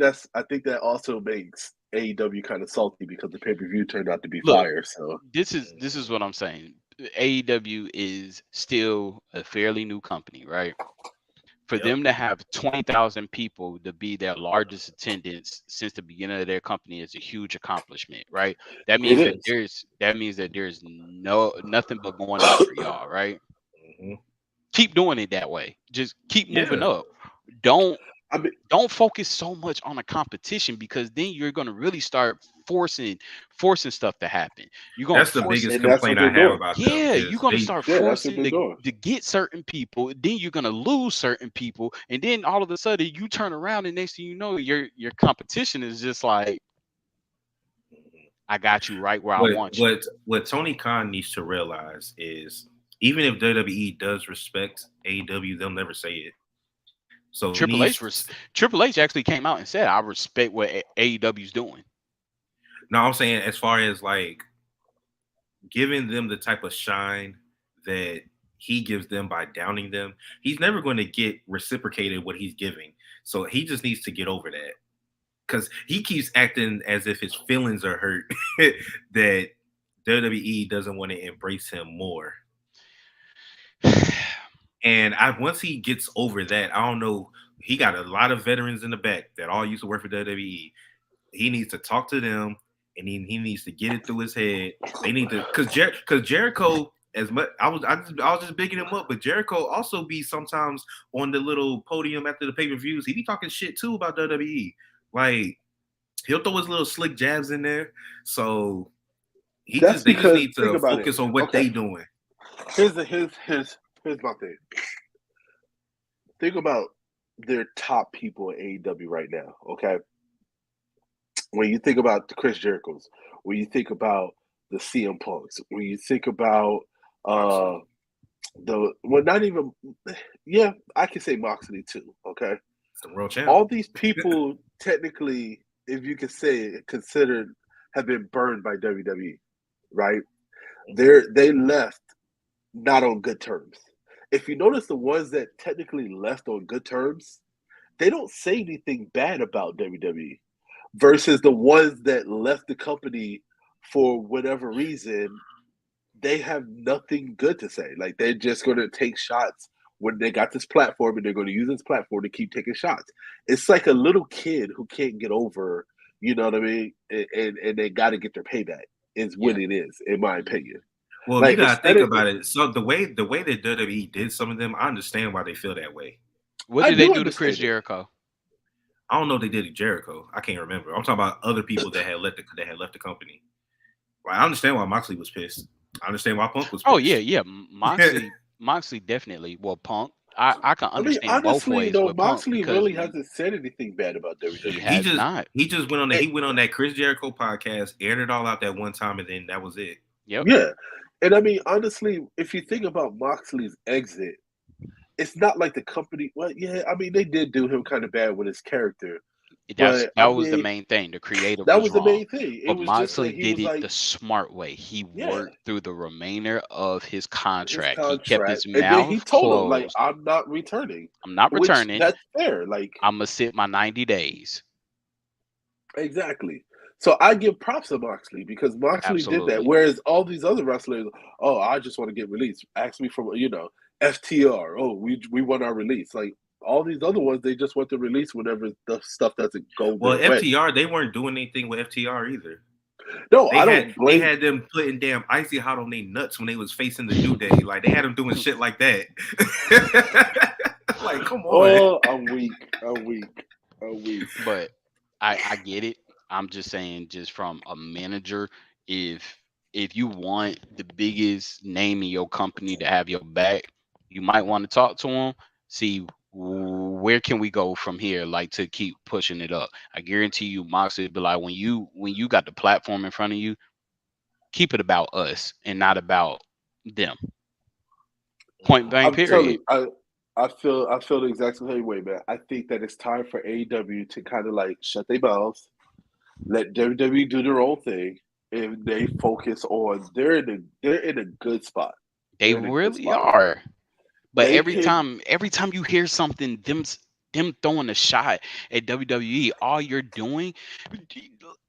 that also makes AEW kind of salty because the pay-per-view turned out to be Look, fire. So this is what I'm saying. AEW is still a fairly new company, right? For Yep, them to have 20,000 people to be their largest attendance since the beginning of their company is a huge accomplishment, right? That it means that is. there's nothing but going up for y'all, right? hmm Keep doing it that way. Just keep moving yeah. up. Don't I mean, don't focus so much on the competition because then you're gonna really start forcing stuff to happen. You're gonna That's the force biggest and that's what complaint I they're have doing. about them yeah, you're is gonna they. start Yeah, that's what forcing they're doing. to get certain people, then you're gonna lose certain people, and then all of a sudden you turn around and next thing you know, your competition is just like, I got you right where I What want you. what what Tony Khan needs to realize is even if WWE does respect AEW, they'll never say it. So he Triple H needs. Triple H actually came out and said, I respect what AEW's doing. No, I'm saying as far as like giving them the type of shine that he gives them by downing them, he's never going to get reciprocated what he's giving. So he just needs to get over that because he keeps acting as if his feelings are hurt that WWE doesn't want to embrace him more. And once he gets over that, I don't know. He got a lot of veterans in the back that all used to work for WWE. He needs to talk to them, and he needs to get it through his head. They need to because Jericho, as much I was just bigging him up, but Jericho also be sometimes on the little podium after the pay-per-views. He be talking shit too about WWE. Like He'll throw his little slick jabs in there. So That's they just because need think to about it. focus on what Okay, they doing. here's my thing. Think about their top people in AEW right now. Okay, when you think about the Chris Jericho's, when you think about the CM Punks, when you think about uh not even, yeah, I can say Moxley too. Okay, It's the world champ. all these people technically, if you could say it, considered have been burned by WWE, right? They left not on good terms. If you notice, the ones that technically left on good terms, they don't say anything bad about WWE versus the ones that left the company for whatever reason, they have nothing good to say. Like they're just going to take shots when they got this platform, and they're going to use this platform to keep taking shots. It's like a little kid who can't get over, you know what I mean, and they got to get their payback. Is what Yeah. it is, in my opinion. Well, you Like gotta instead think of, about it. So the way that WWE did some of them, I understand why they feel that way. What I did they do do to Chris understand it. Jericho? I don't know if they did it Jericho. I can't remember. I'm talking about other people that had left the company. Like, I understand why Moxley was pissed. I understand why Punk was Oh yeah, pissed. yeah. Moxley definitely. Well, Punk. I can I mean, understand both honestly, ways with Punk Moxley because really hasn't said anything bad about he WWE. he has just not. he just went on And, he went on that Chris Jericho podcast, aired it all out that one time, and then that was it. Yep. yeah, and I mean, honestly, if you think about Moxley's exit, it's not like the company. Well, yeah, I mean, they did do him kind of bad with his character, but That I was the mean, main thing. The creative that was was the wrong. main thing. It But was just Moxley that he did was it like, the smart way. He yeah, worked through the remainder of his his contract. He kept contract, his and then he mouth told him like, closed. I'm not returning, I'm not which returning. that's fair. Like, I'm gonna sit my 90 days. exactly. So I give props to Moxley because Moxley did that. Absolutely. Whereas all these other wrestlers, oh, I just want to get released. Ask me for, FTR. Oh, we want our release. Like all these other ones, they just want the release whenever the stuff doesn't go Well, their way. FTR, they weren't doing anything with FTR either. No, They I had don't they blame. had them putting damn icy hot on their nuts when they was facing the New Day. Like they had them doing shit like that. Like, come on. Oh, I'm weak. I'm weak. I'm weak. But I get it. I'm just saying, just from a manager, if you want the biggest name in your company to have your back, you might want to talk to him. See where can we go from here, like to keep pushing it up. I guarantee you, Moxley will be like, when you got the platform in front of you, keep it about us and not about them. Point blank. I'm telling Period. you, I feel the exact same way, man. I think that it's time for AEW to kind of like shut their mouths, let WWE do their own thing, and they focus on they're in a good spot. They They're in a good really spot. are. But They can every time you hear something, them throwing a shot at WWE, all you're doing,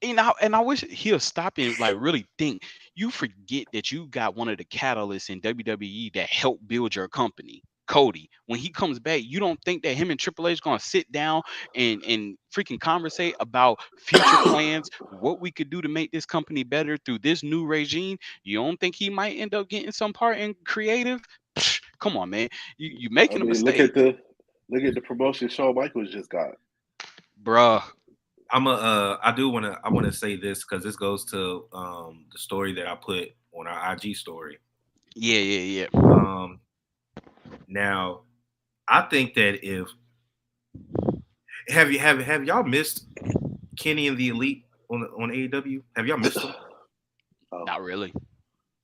and I wish he'll stop and like really think. You forget that you got one of the catalysts in WWE that helped build your company. Cody, when he comes back, you don't think that him and Triple H gonna sit down and freaking conversate about future plans, what we could do to make this company better through this new regime? You don't think he might end up getting some part in creative? Psh, come on, man. You I making a mean mistake, look at the promotion Shawn Michaels just got. bruh. I wanna say this because this goes to the story that I put on our IG story. Yeah, yeah, yeah. Um now I think that if have y'all missed Kenny and the Elite on AEW? Have y'all missed them? Oh, Not really.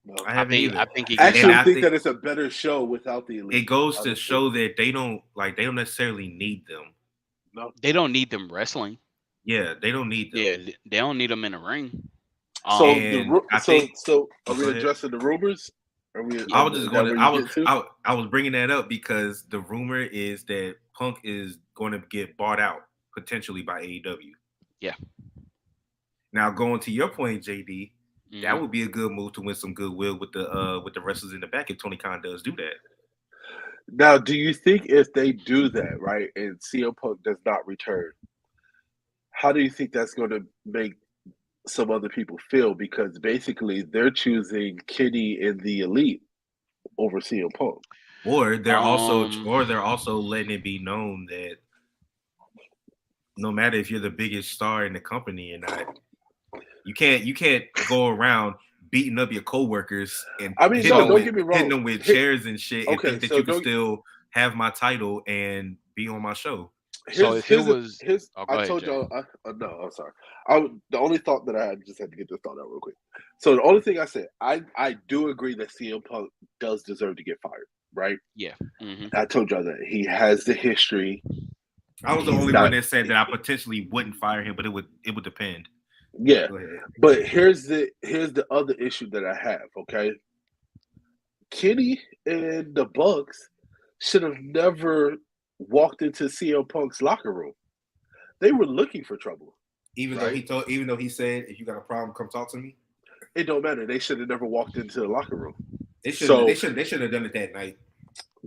no. I haven't I either. think it I gets And actually I think think that it's a better show without the it elite. goes to Honestly, show that they don't necessarily need them. no. they don't need them wrestling. Yeah, they don't need them. Yeah, they don't need them in the ring. So Um, And I think are oh, we go ahead. addressing the rumors? Are we? yeah, I was Is just that going to where you get to? I was bringing that up because the rumor is that Punk is going to get bought out potentially by AEW. yeah. Now, going to your point, JD, that Hmm. would be a good move to win some goodwill with the wrestlers in the back if Tony Khan does do that. Now, do you think if they do that, right, and CM Punk does not return, how do you think that's going to make some other people feel? Because basically, they're choosing Kenny and the Elite over CM Punk. Or Um, they're also letting it be known that no matter if you're the biggest star in the company or not, you can't go around beating up your coworkers and I mean, no, don't get me hitting wrong. them with chairs and shit and Okay, think that so you can don't. still have my title and be on my show. So if it was, oh, I go ahead, told Jay. y'all. No, I'm sorry. The only thought that I had, just had to get this thought out real quick. So the only thing I said, I do agree that CM Punk does deserve to get fired, right? Yeah. Mm-hmm. I told y'all that he has the history. I was the only one that said that I potentially wouldn't fire him, but it would depend. Yeah, but here's the other issue that I have. Okay, Kenny and the Bucks should have never walked into CM Punk's locker room. They were looking for trouble. Even though he said, if you got a problem, come talk to me. It don't matter. They should have never walked into the locker room. They should have done it that night.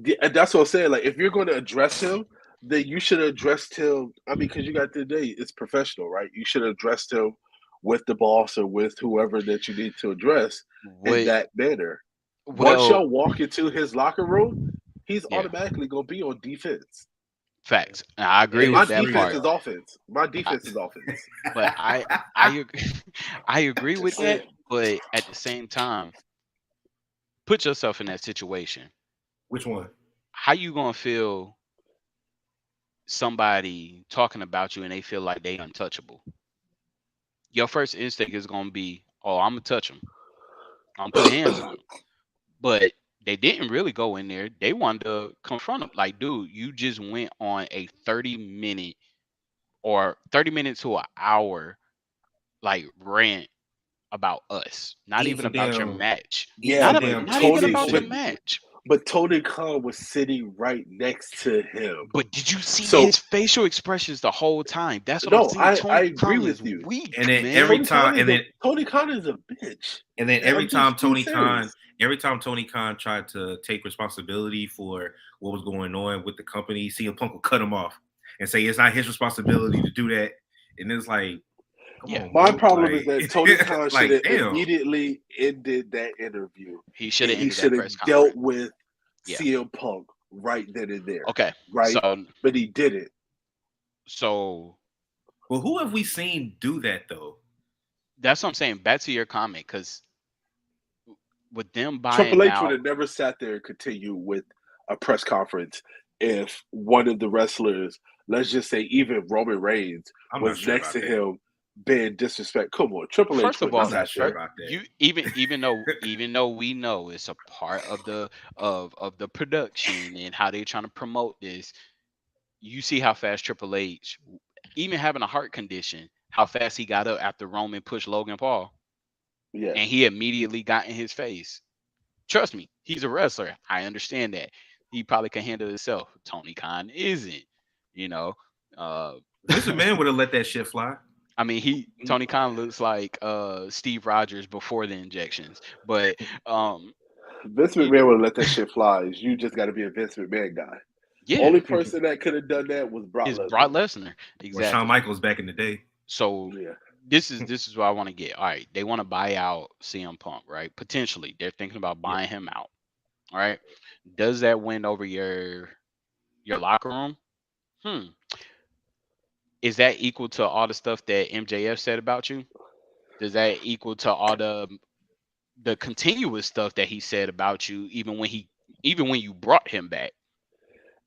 Yeah, and that's what I'm saying. Like, if you're going to address him, then you should have addressed him. I mean, because you got today, it's professional, right? You should have addressed him with the boss or with whoever that you need to address in that manner. Once y'all walk into his locker room, he's automatically going to be on defense. Facts. And I agree with that part. My defense is offense. But I agree with that. But at the same time, put yourself in that situation. Which one? How you gonna feel? Somebody talking about you and they feel like they untouchable. Your first instinct is gonna be, "Oh, I'm gonna touch them. I'm gonna put hands on them." But they didn't really go in there. They wanted to confront him. Like, dude, you just went on a 30-minute or 30 minutes to an hour like rant about us. Not even about your match. Yeah, not even about your match. But Tony Khan was sitting right next to him. But did you see his facial expressions the whole time? That's what I'm saying. I agree with you. Weak, and then man. every time, Tony Khan is a bitch. And then every time Tony Khan tried to take responsibility for what was going on with the company, CM Punk would cut him off and say it's not his responsibility to do that. And it's like, my problem is that Tony Khan should have immediately ended that interview. He should have dealt with CM Punk right then and there. Okay, right. But he didn't. So, well, who have we seen do that though? That's what I'm saying. Back to your comment, because with them buying Triple H out, would have never sat there and continued with a press conference if one of the wrestlers, let's just say even Roman Reigns, was next to him being disrespect. Come on, Triple H. First of all, you even though we know it's a part of the production and how they're trying to promote this, you see how fast Triple H, even having a heart condition, how fast he got up after Roman pushed Logan Paul. Yeah. And he immediately got in his face. Trust me, he's a wrestler. I understand that. He probably can handle himself. Tony Khan isn't, you know. Vince McMahon would have let that shit fly. I mean, Tony Khan looks like Steve Rogers before the injections. But Vince McMahon would have let that shit fly. You just got to be a Vince McMahon guy. Yeah. Only person that could have done that was Brock Lesnar. Brock Lesnar. Exactly. Or Shawn Michaels back in the day. So this is what I want to get. All right, they want to buy out CM Punk, right? Potentially, they're thinking about buying him out. All right, does that win over your locker room? Is that equal to all the stuff that MJF said about you? Does that equal to all the continuous stuff that he said about you, even when you brought him back?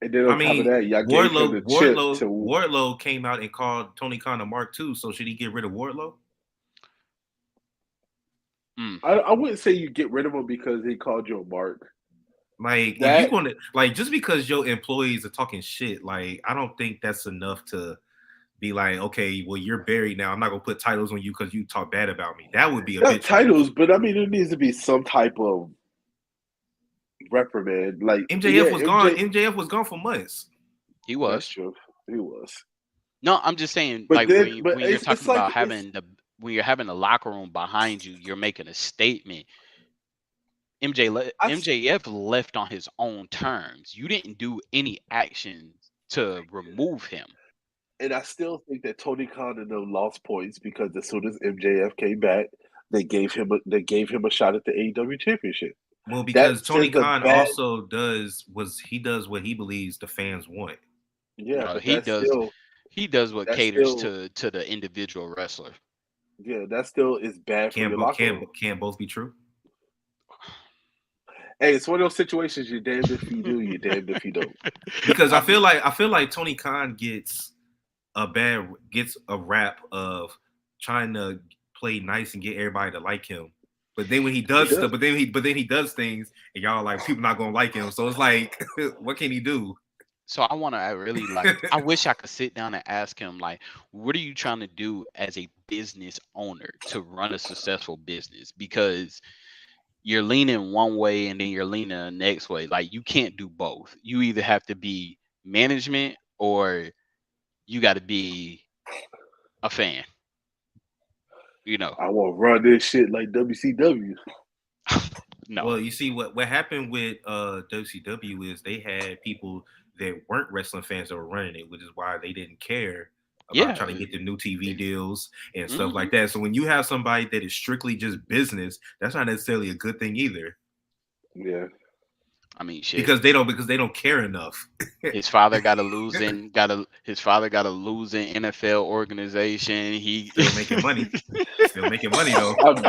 And then on top of that, y'all gave him the chip to Wardlow came out and called Tony Khan a Mark II. So should he get rid of Wardlow? I wouldn't say you get rid of him because he called you a Mark. Like, if you want to, like, just because your employees are talking shit, like, I don't think that's enough to be like, okay, well, you're buried now. I'm not gonna put titles on you because you talk bad about me. That would be a bit titles, but I mean, there needs to be some type of reprimand. Like MJF was gone. MJF was gone for months. He was. That's true. He was. No, I'm just saying, but like when you're talking about when you're having the locker room behind you, you're making a statement. MJF left on his own terms. You didn't do any action to remove him. And I still think that Tony Khan and them lost points because as soon as MJF came back, they gave him a shot at the AEW championship. Well, because Tony Khan also does what he believes the fans want. Yeah, but he does. He does what that's caters still to the individual wrestler. that still is bad for your locker room. Can both be true? Hey, it's one of those situations. You're damned if you do, you're damned if you don't. Because I feel like Tony Khan gets a rap of trying to play nice and get everybody to like him. But then when he does stuff, but then he does things, and y'all like people not gonna like him. So it's like, what can he do? So I want to really I wish I could sit down and ask him like, what are you trying to do as a business owner to run a successful business? Because you're leaning one way and then you're leaning the next way. Like you can't do both. You either have to be management or you got to be a fan. You know. I want to run this shit like WCW. No. Well, you see what happened with WCW is they had people that weren't wrestling fans that were running it, which is why they didn't care about trying to get the new TV deals and stuff like that. So when you have somebody that is strictly just business, that's not necessarily a good thing either. Yeah. I mean, shit. Because they don't care enough. His father got a losing NFL organization. He still making money. Still making money though. I'm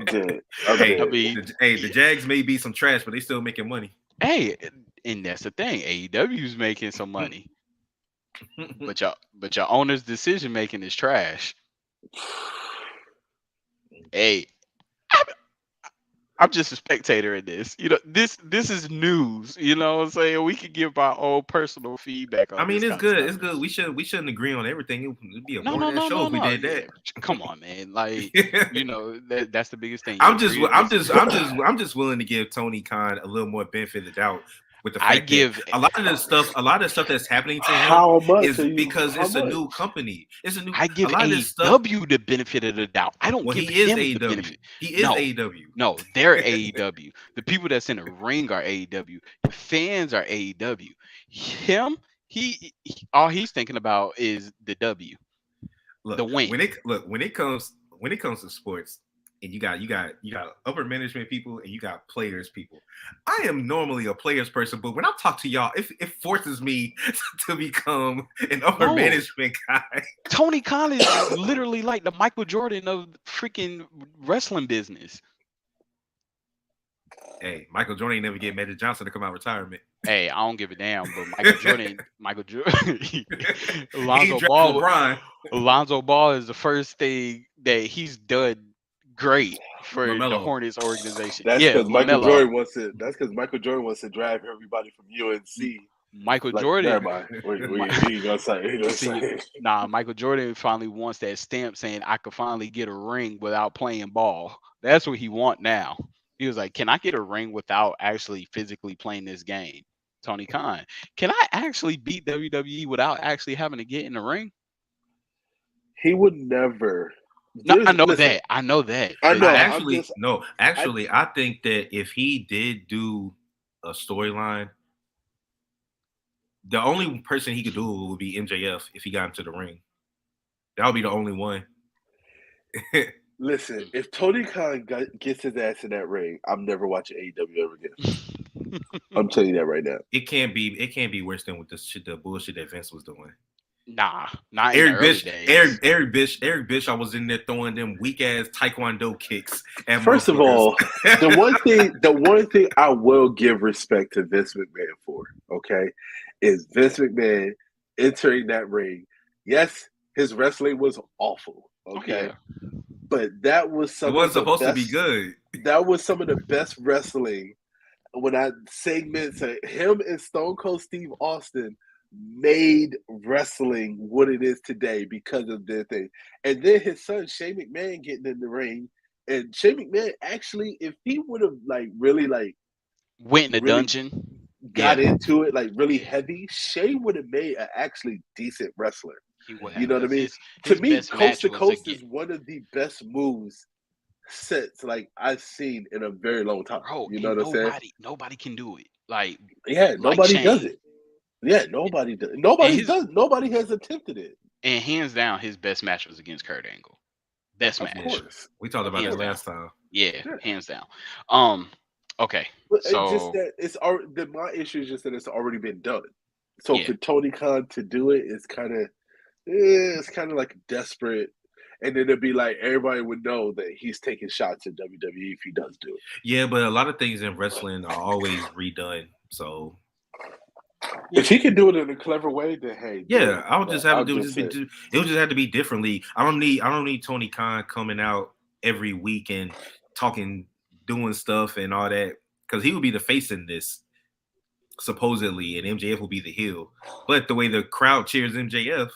dead. Hey, I mean, the Jags may be some trash, but they still making money. Hey, and that's the thing. AEW's making some money. but your owner's decision making is trash. Hey, I'm just a spectator in this. You know, this is news. You know what I'm saying? We could give our own personal feedback on I mean, this it's good. It's good. We shouldn't agree on everything. It'd be a boring show if we did that. Come on, man. Like, you know, that's the biggest thing. I'm just willing to give Tony Khan a little more benefit of the doubt with the fact that a lot of the stuff that's happening to him is because it's a new company. It's a new. I give AEW the benefit of the doubt. I don't give him the benefit. He is AEW. No, they're AEW. The people that's in the ring are AEW. The fans are AEW. Him, he all he's thinking about is the W. Look, the win. When it comes to sports, and you got upper management people and you got players people. I am normally a players person, but when I talk to y'all, it forces me to become an upper management guy. Tony Khan is literally like the Michael Jordan of freaking wrestling business. Hey, Michael Jordan ain't never get Magic Johnson to come out of retirement. Hey, I don't give a damn, but Michael Jordan, Alonzo Ball is the first thing that he's done great for the Hornets organization. That's because Michael Jordan wants to drive everybody from UNC. Michael Jordan. Michael Jordan finally wants that stamp saying I could finally get a ring without playing ball. That's what he wants now. He was like, can I get a ring without actually physically playing this game? Tony Khan, can I actually beat WWE without actually having to get in the ring? He would never. I know that. I know. I think that if he did do a storyline, the only person he could do it would be MJF if he got into the ring. That would be the only one. Listen, if Tony Khan gets his ass in that ring, I'm never watching AEW ever again. I'm telling you that right now. It can't be worse than with the bullshit that Vince was doing. Nah, not Eric Bischoff. Eric Bischoff was in there throwing them weak ass Taekwondo kicks. First of all, the one thing I will give respect to Vince McMahon for, okay, is Vince McMahon entering that ring. Yes, his wrestling was awful, okay, but that was it wasn't supposed to be good. That was some of the best wrestling. When I segments him and Stone Cold Steve Austin made wrestling what it is today because of their thing. And then his son Shane McMahon getting in the ring, and Shane McMahon actually, if he would have really went in the dungeon, got into it really heavy, Shane would have made an actually decent wrestler. You know what I mean? To me, Coast to Coast is one of the best moves since I've seen in a very long time. Bro, you know what I'm saying? Nobody can do it. Nobody does it. Yeah, nobody does. Nobody has attempted it. And hands down, his best match was against Kurt Angle. Best match. Of course. We talked about that last time. Yeah, hands down. Okay. But so it's just that my issue is just that it's already been done. So for Tony Khan to do it is kind of it's kind of like desperate. And then it'd be like everybody would know that he's taking shots at WWE if he does do it. Yeah, but a lot of things in wrestling are always redone. So if he can do it in a clever way, then hey, yeah, I'll just have I'll to do just say, it will just have to be differently. I don't need Tony Khan coming out every week and talking, doing stuff and all that, because he will be the face in this supposedly, and MJF will be the heel. But the way the crowd cheers MJF,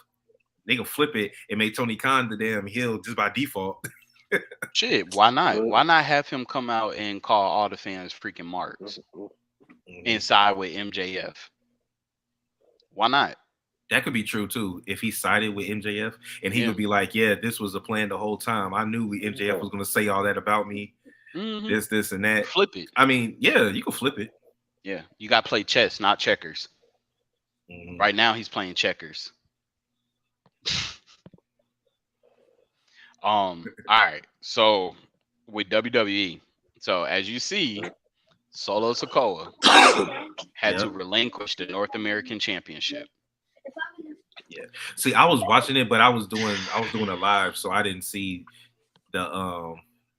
they can flip it and make Tony Khan the damn heel just by default. Shit, why not? Why not have him come out and call all the fans freaking marks inside with MJF? Why not? That could be true too. If he sided with MJF and he Yeah. would be like, "Yeah, this was a plan the whole time. I knew MJF was going to say all that about me, this, and that." Flip it. I mean, yeah, you can flip it. Yeah, you got to play chess, not checkers. Right now, he's playing checkers. All right. So with WWE, so as you see, Solo Sikoa had to relinquish the North American Championship. Yeah. See, I was watching it, but I was doing a live, so I didn't see the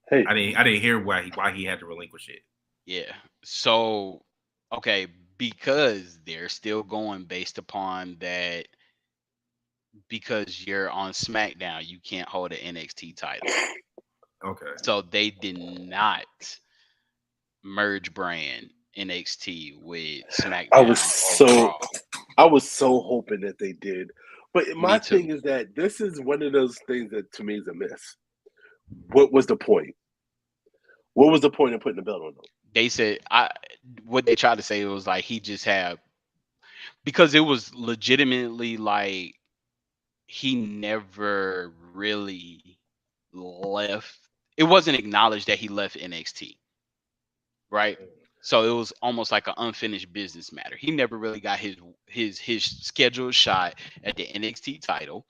hey, I didn't hear why he had to relinquish it. Yeah. So okay, because they're still going based upon that, because you're on SmackDown, you can't hold an NXT title. Okay. So they did not merge brand NXT with SmackDown. I was so hoping that they did. But my thing is that this is one of those things that to me is a miss. What was the point? What was the point of putting the belt on them? They said what they tried to say was like he just had, because it was legitimately like he never really left. It wasn't acknowledged that he left NXT. Right? So it was almost like an unfinished business matter. He never really got his scheduled shot at the NXT title.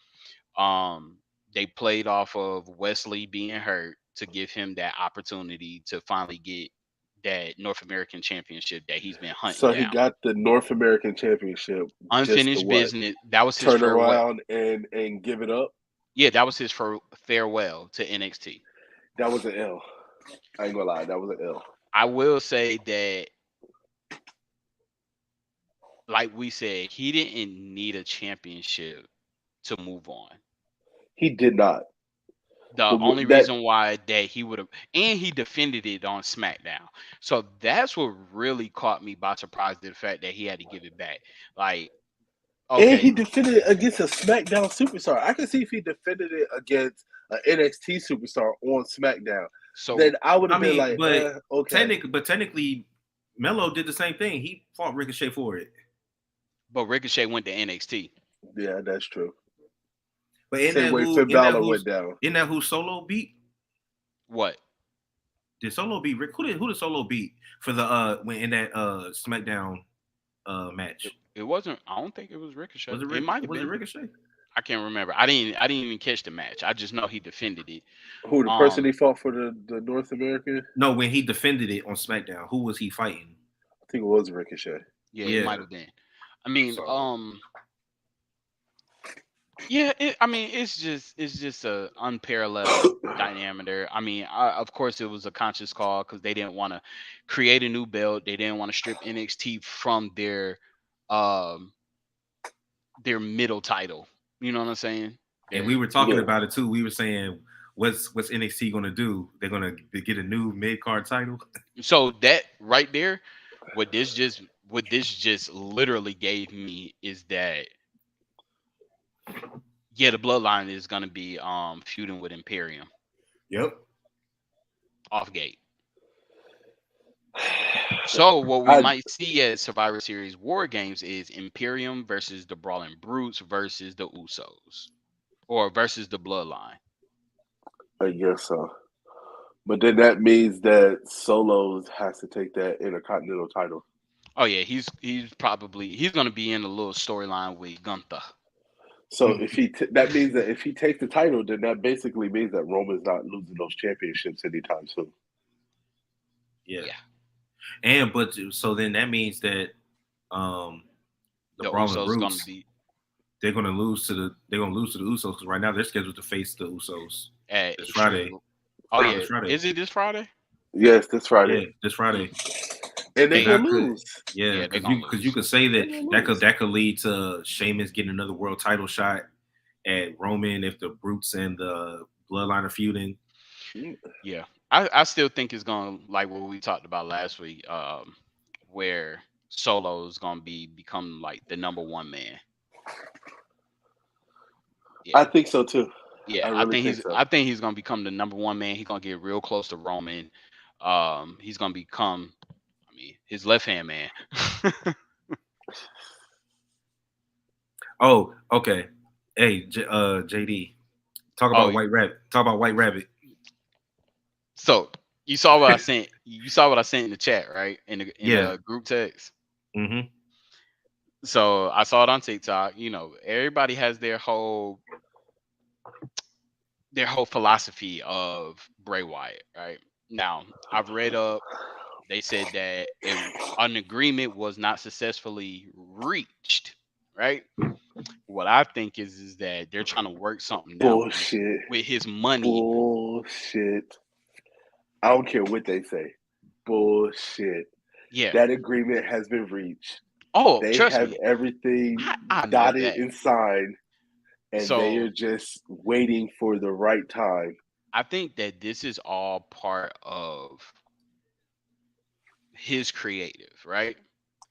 They played off of Wesley being hurt to give him that opportunity to finally get that North American Championship that he's been hunting So down. he got the North American Championship. Unfinished business. That was his turn farewell. around and give it up. Yeah, that was his farewell to NXT. That was an L. I ain't gonna lie, that was an L. I will say that, like we said, he didn't need a championship to move on. He did not. The only reason why that he would have, and he defended it on SmackDown. So that's what really caught me by surprise, the fact that he had to give it back. Like, okay. And he defended it against a SmackDown superstar. I can see if he defended it against an NXT superstar on SmackDown. So then I would have been like, okay. Technically, Melo did the same thing. He fought Ricochet for it. But Ricochet went to NXT. Yeah, that's true. But isn't that who Solo beat? What? Did Solo beat Rick? Who did Solo beat for the when in that SmackDown match? It wasn't. I don't think it was Ricochet. Was it Ricochet? I can't remember. I didn't even catch the match. I just know he defended it. Who, the person he fought for the North American? No, when he defended it on SmackDown, who was he fighting? I think it was Ricochet. Yeah, it might have been. I mean, yeah, it's just a unparalleled dynamic. I mean, of course, it was a conscious call because they didn't want to create a new belt. They didn't want to strip NXT from their middle title. You know what I'm saying? And we were talking about it too. We were saying, what's NXT going to do? They're going to get a new mid-card title. So that right there, what this just literally gave me is that, yeah, the Bloodline is going to be feuding with Imperium. Yep. Off gate. So what we might see at Survivor Series War Games is Imperium versus the Brawling Brutes versus the Usos, or versus the Bloodline. I guess so. But then that means that Solo has to take that Intercontinental title. Oh yeah, he's going to be in a little storyline with Gunther. So if that means that if he takes the title, then that basically means that Roman's not losing those championships anytime soon. Yeah. But so then that means that the Brawling Brutes they're gonna lose to the Usos because right now they're scheduled to face the Usos at this Friday. Extreme. Oh This yeah, Friday, is it this Friday? Yes, this Friday, yeah, this Friday. and they Hey, gonna And I could, lose. yeah, yeah, they're because gonna you lose. could say They that gonna that could lose. that could lead to Sheamus getting another world title shot at Roman if the Brutes and the Bloodline are feuding. Yeah, I still think it's gonna like what we talked about last week, where Solo is gonna become like the number one man. I Yeah, think so too. I yeah, really think so. I think he's gonna become the number one man. He's gonna get real close to Roman. He's gonna become, I mean, his left hand man. Oh, okay. Hey, JD, talk Oh, about White Rabbit. Talk about White Rabbit. so you saw what I sent. You saw what I sent in the chat, right? In Yeah. the group text. Mm-hmm. So I saw it on TikTok. Everybody has their whole philosophy of Bray Wyatt, right? Now, I've read up. They said that an agreement was not successfully reached, right? What I think is that they're trying to work something out Bullshit. with his money. Bullshit. I don't care what they say. Bullshit. Yeah. That agreement has been reached. Oh, They trust have me. everything I know dotted that. and signed, and they So are just waiting for the right time. I think that this is all part of his creative, right?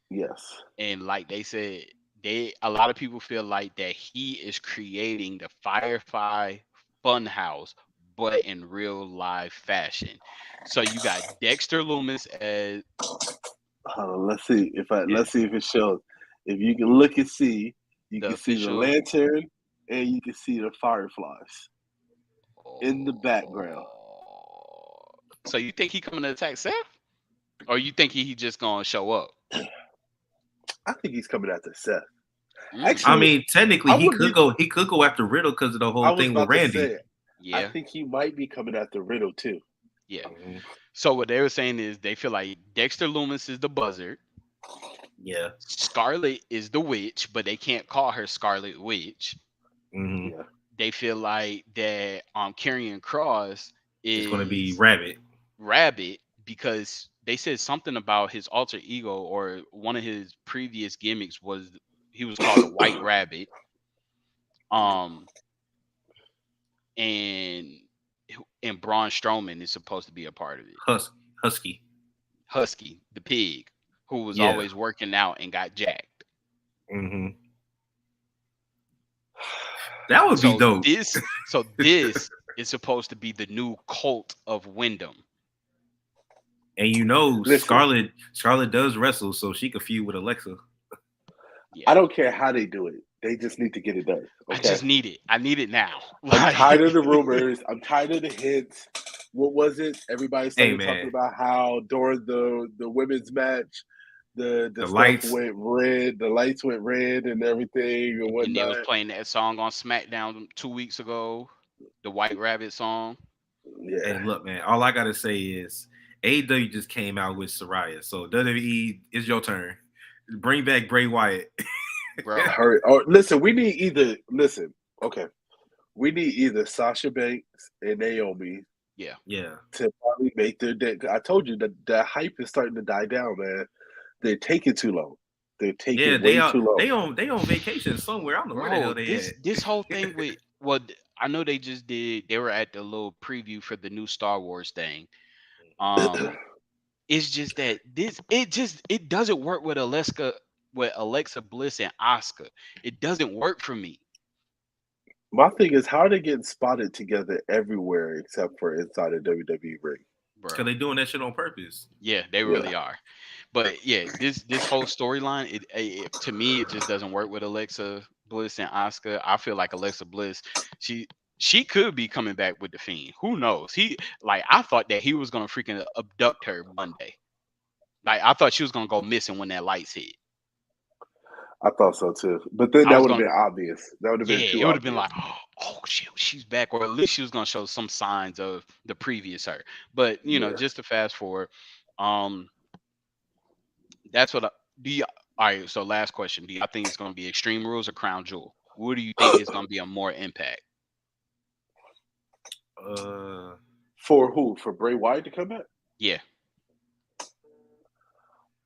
Yes. And like they said, a lot of people feel like that he is creating the Firefly Funhouse, but in real live fashion. So you got Dexter Loomis as Let's see if it shows. If you can look and see, you the can see the official. lantern and you can see the fireflies in the background. Oh, so you think he coming to attack Seth, or you think he just gonna show up? I think he's coming after Seth. Mm, I Actually, mean, technically, I would be. he could go after Riddle because of the I whole was thing with about to Randy. say. I yeah, think he might be coming after Riddle too. yeah. Mhm. So what they were saying is they feel like Dexter Loomis is the buzzard, Yeah. Scarlet is the witch, but they can't call her Scarlet Witch. Hmm. Yeah. They feel like that Karrion Cross It's going to be is Rabbit. Rabbit because they said something about his alter ego or one of his previous gimmicks was he was called the White Rabbit. Um and Braun Strowman is supposed to be a part of it. Husky. Husky, the pig, who was Yeah. always working out and got jacked. Hmm. That would be So dope. this is supposed to be the new cult of Wyndham. And you know, Listen, Scarlett does wrestle, so she could feud with Alexa. Yeah. I don't care how they do it. They just need to get it done. I Okay. just need it. I need it now. I'm tired of Like the rumors. I'm tired of the hints. What was it? Everybody Hey started talking man, about how during the women's match, the the stuff lights. went red, the lights went red and everything and and they was whatnot. playing that song on SmackDown 2 weeks ago, the White Rabbit song. Yeah. Hey, look, man. All I gotta say is AEW just came out with Soraya, so WWE, it's your turn. Bring back Bray Wyatt. Bro. Hurry. Oh, listen, we need either listen, okay. We need either Sasha Banks and Naomi Yeah. Yeah. to finally make their day. I told you that the hype is starting to die down, man. They're taking too long. They're Yeah, taking way too long. they on vacation somewhere. I don't know where the Bro, hell they this whole at. thing with I know they just they were at the little preview for the new Star Wars thing. Um it's just that it doesn't work with Alexa Bliss and Oscar. It doesn't work for me, My thing is, how are they getting spotted together everywhere except for inside a WWE ring? Cause bro. they doing that shit on purpose. Yeah, they Yeah, really are. But yeah, this whole storyline, to me, it just doesn't work with Alexa Bliss and Oscar. I feel like Alexa Bliss, she she could be coming back with the Fiend. Who knows? I thought that he was gonna freaking abduct her Monday. Like I thought she was gonna go missing when that lights hit. I thought so too. But then I that was would have gonna, been obvious. That would have yeah, been it too would have been obvious. like, oh shit, she's back, or at least she was gonna show some signs of the previous her. But Yeah. just to fast forward, um, that's what do you. All right, so last question: do y'all think it's gonna be Extreme Rules or Crown Jewel? what do you think is gonna be a more impact? For who? For Bray Wyatt to come back? Yeah.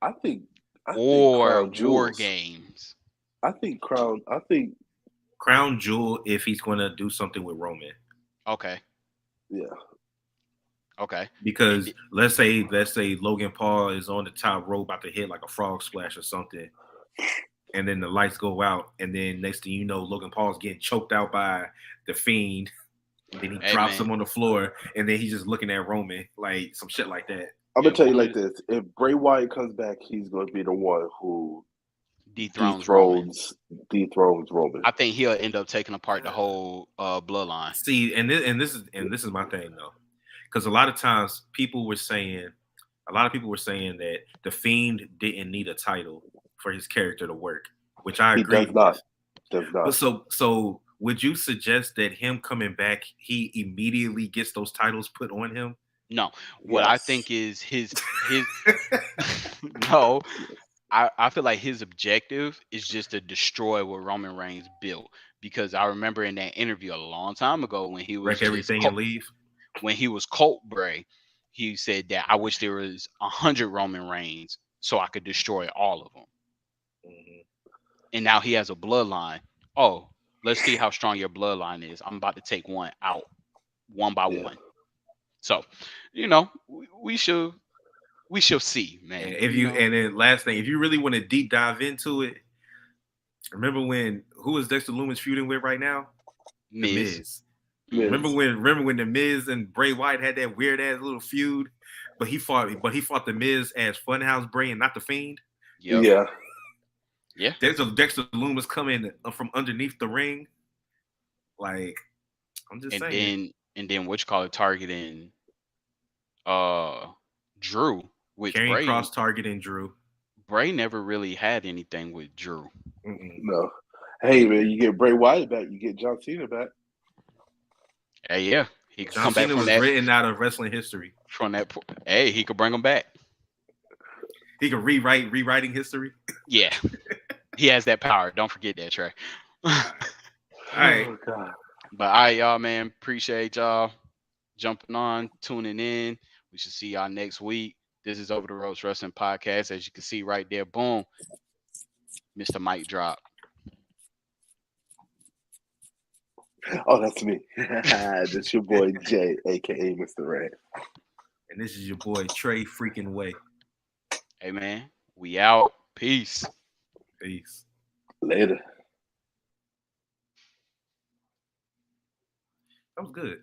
I think Or Crown War Jewels. Games. I think Crown Jewel if he's going to do something with Roman. Okay. Yeah. Okay. Because let's say Logan Paul is on the top rope about to hit like a frog splash or something, and then the lights go out, and then next thing you know, Logan Paul's getting choked out by the Fiend, and then he drops him on the floor, and then he's just looking at Roman like some shit like that. I'm gonna tell you like this: if Bray Wyatt comes back, he's gonna be the one who dethrones Roman. I think he'll end up taking apart the whole bloodline. See, and this is my thing though, because a lot of people were saying that the Fiend didn't need a title for his character to work, which I agree with. Does not. But so would you suggest that him coming back, he immediately gets those titles put on him? No, what I think is his no. I feel like his objective is just to destroy what Roman Reigns built. Because I remember in that interview a long time ago when he was wreck everything and leave. When he was Colt Bray, he said that I wish there was 100 Roman Reigns so I could destroy all of them. Mm-hmm. And now he has a bloodline. Oh, let's see how strong your bloodline is. I'm about to take one out, one by one. So, we shall see, man. And then last thing, if you really want to deep dive into it, remember who is Dexter Lumis feuding with right now? The Miz. Remember when the Miz and Bray Wyatt had that weird ass little feud, but he fought the Miz as Funhouse Bray and not the Fiend. Yep. Yeah. Dexter Lumis coming from underneath the ring. Like, I'm just saying. And then which call it targeting Drew with Karrion Kross targeting Drew. Bray never really had anything with Drew. No. Hey man, you get Bray Wyatt back, you get John Cena back. Hey, yeah, he could come Cena back from was that. Written out of wrestling history. From that, hey, he could bring him back. He could rewriting history. Yeah, he has that power. Don't forget that, Trey. All right. Oh, God. But all right, y'all, man. Appreciate y'all jumping on, tuning in. We should see y'all next week. This is Over the Ropes Wrestling Podcast. As you can see right there, boom, Mr. Mike Drop. Oh, that's me. That's your boy Jay, aka Mr. Red. And this is your boy Trey freaking Way. Hey man, we out. Peace. Peace. Later. That was good.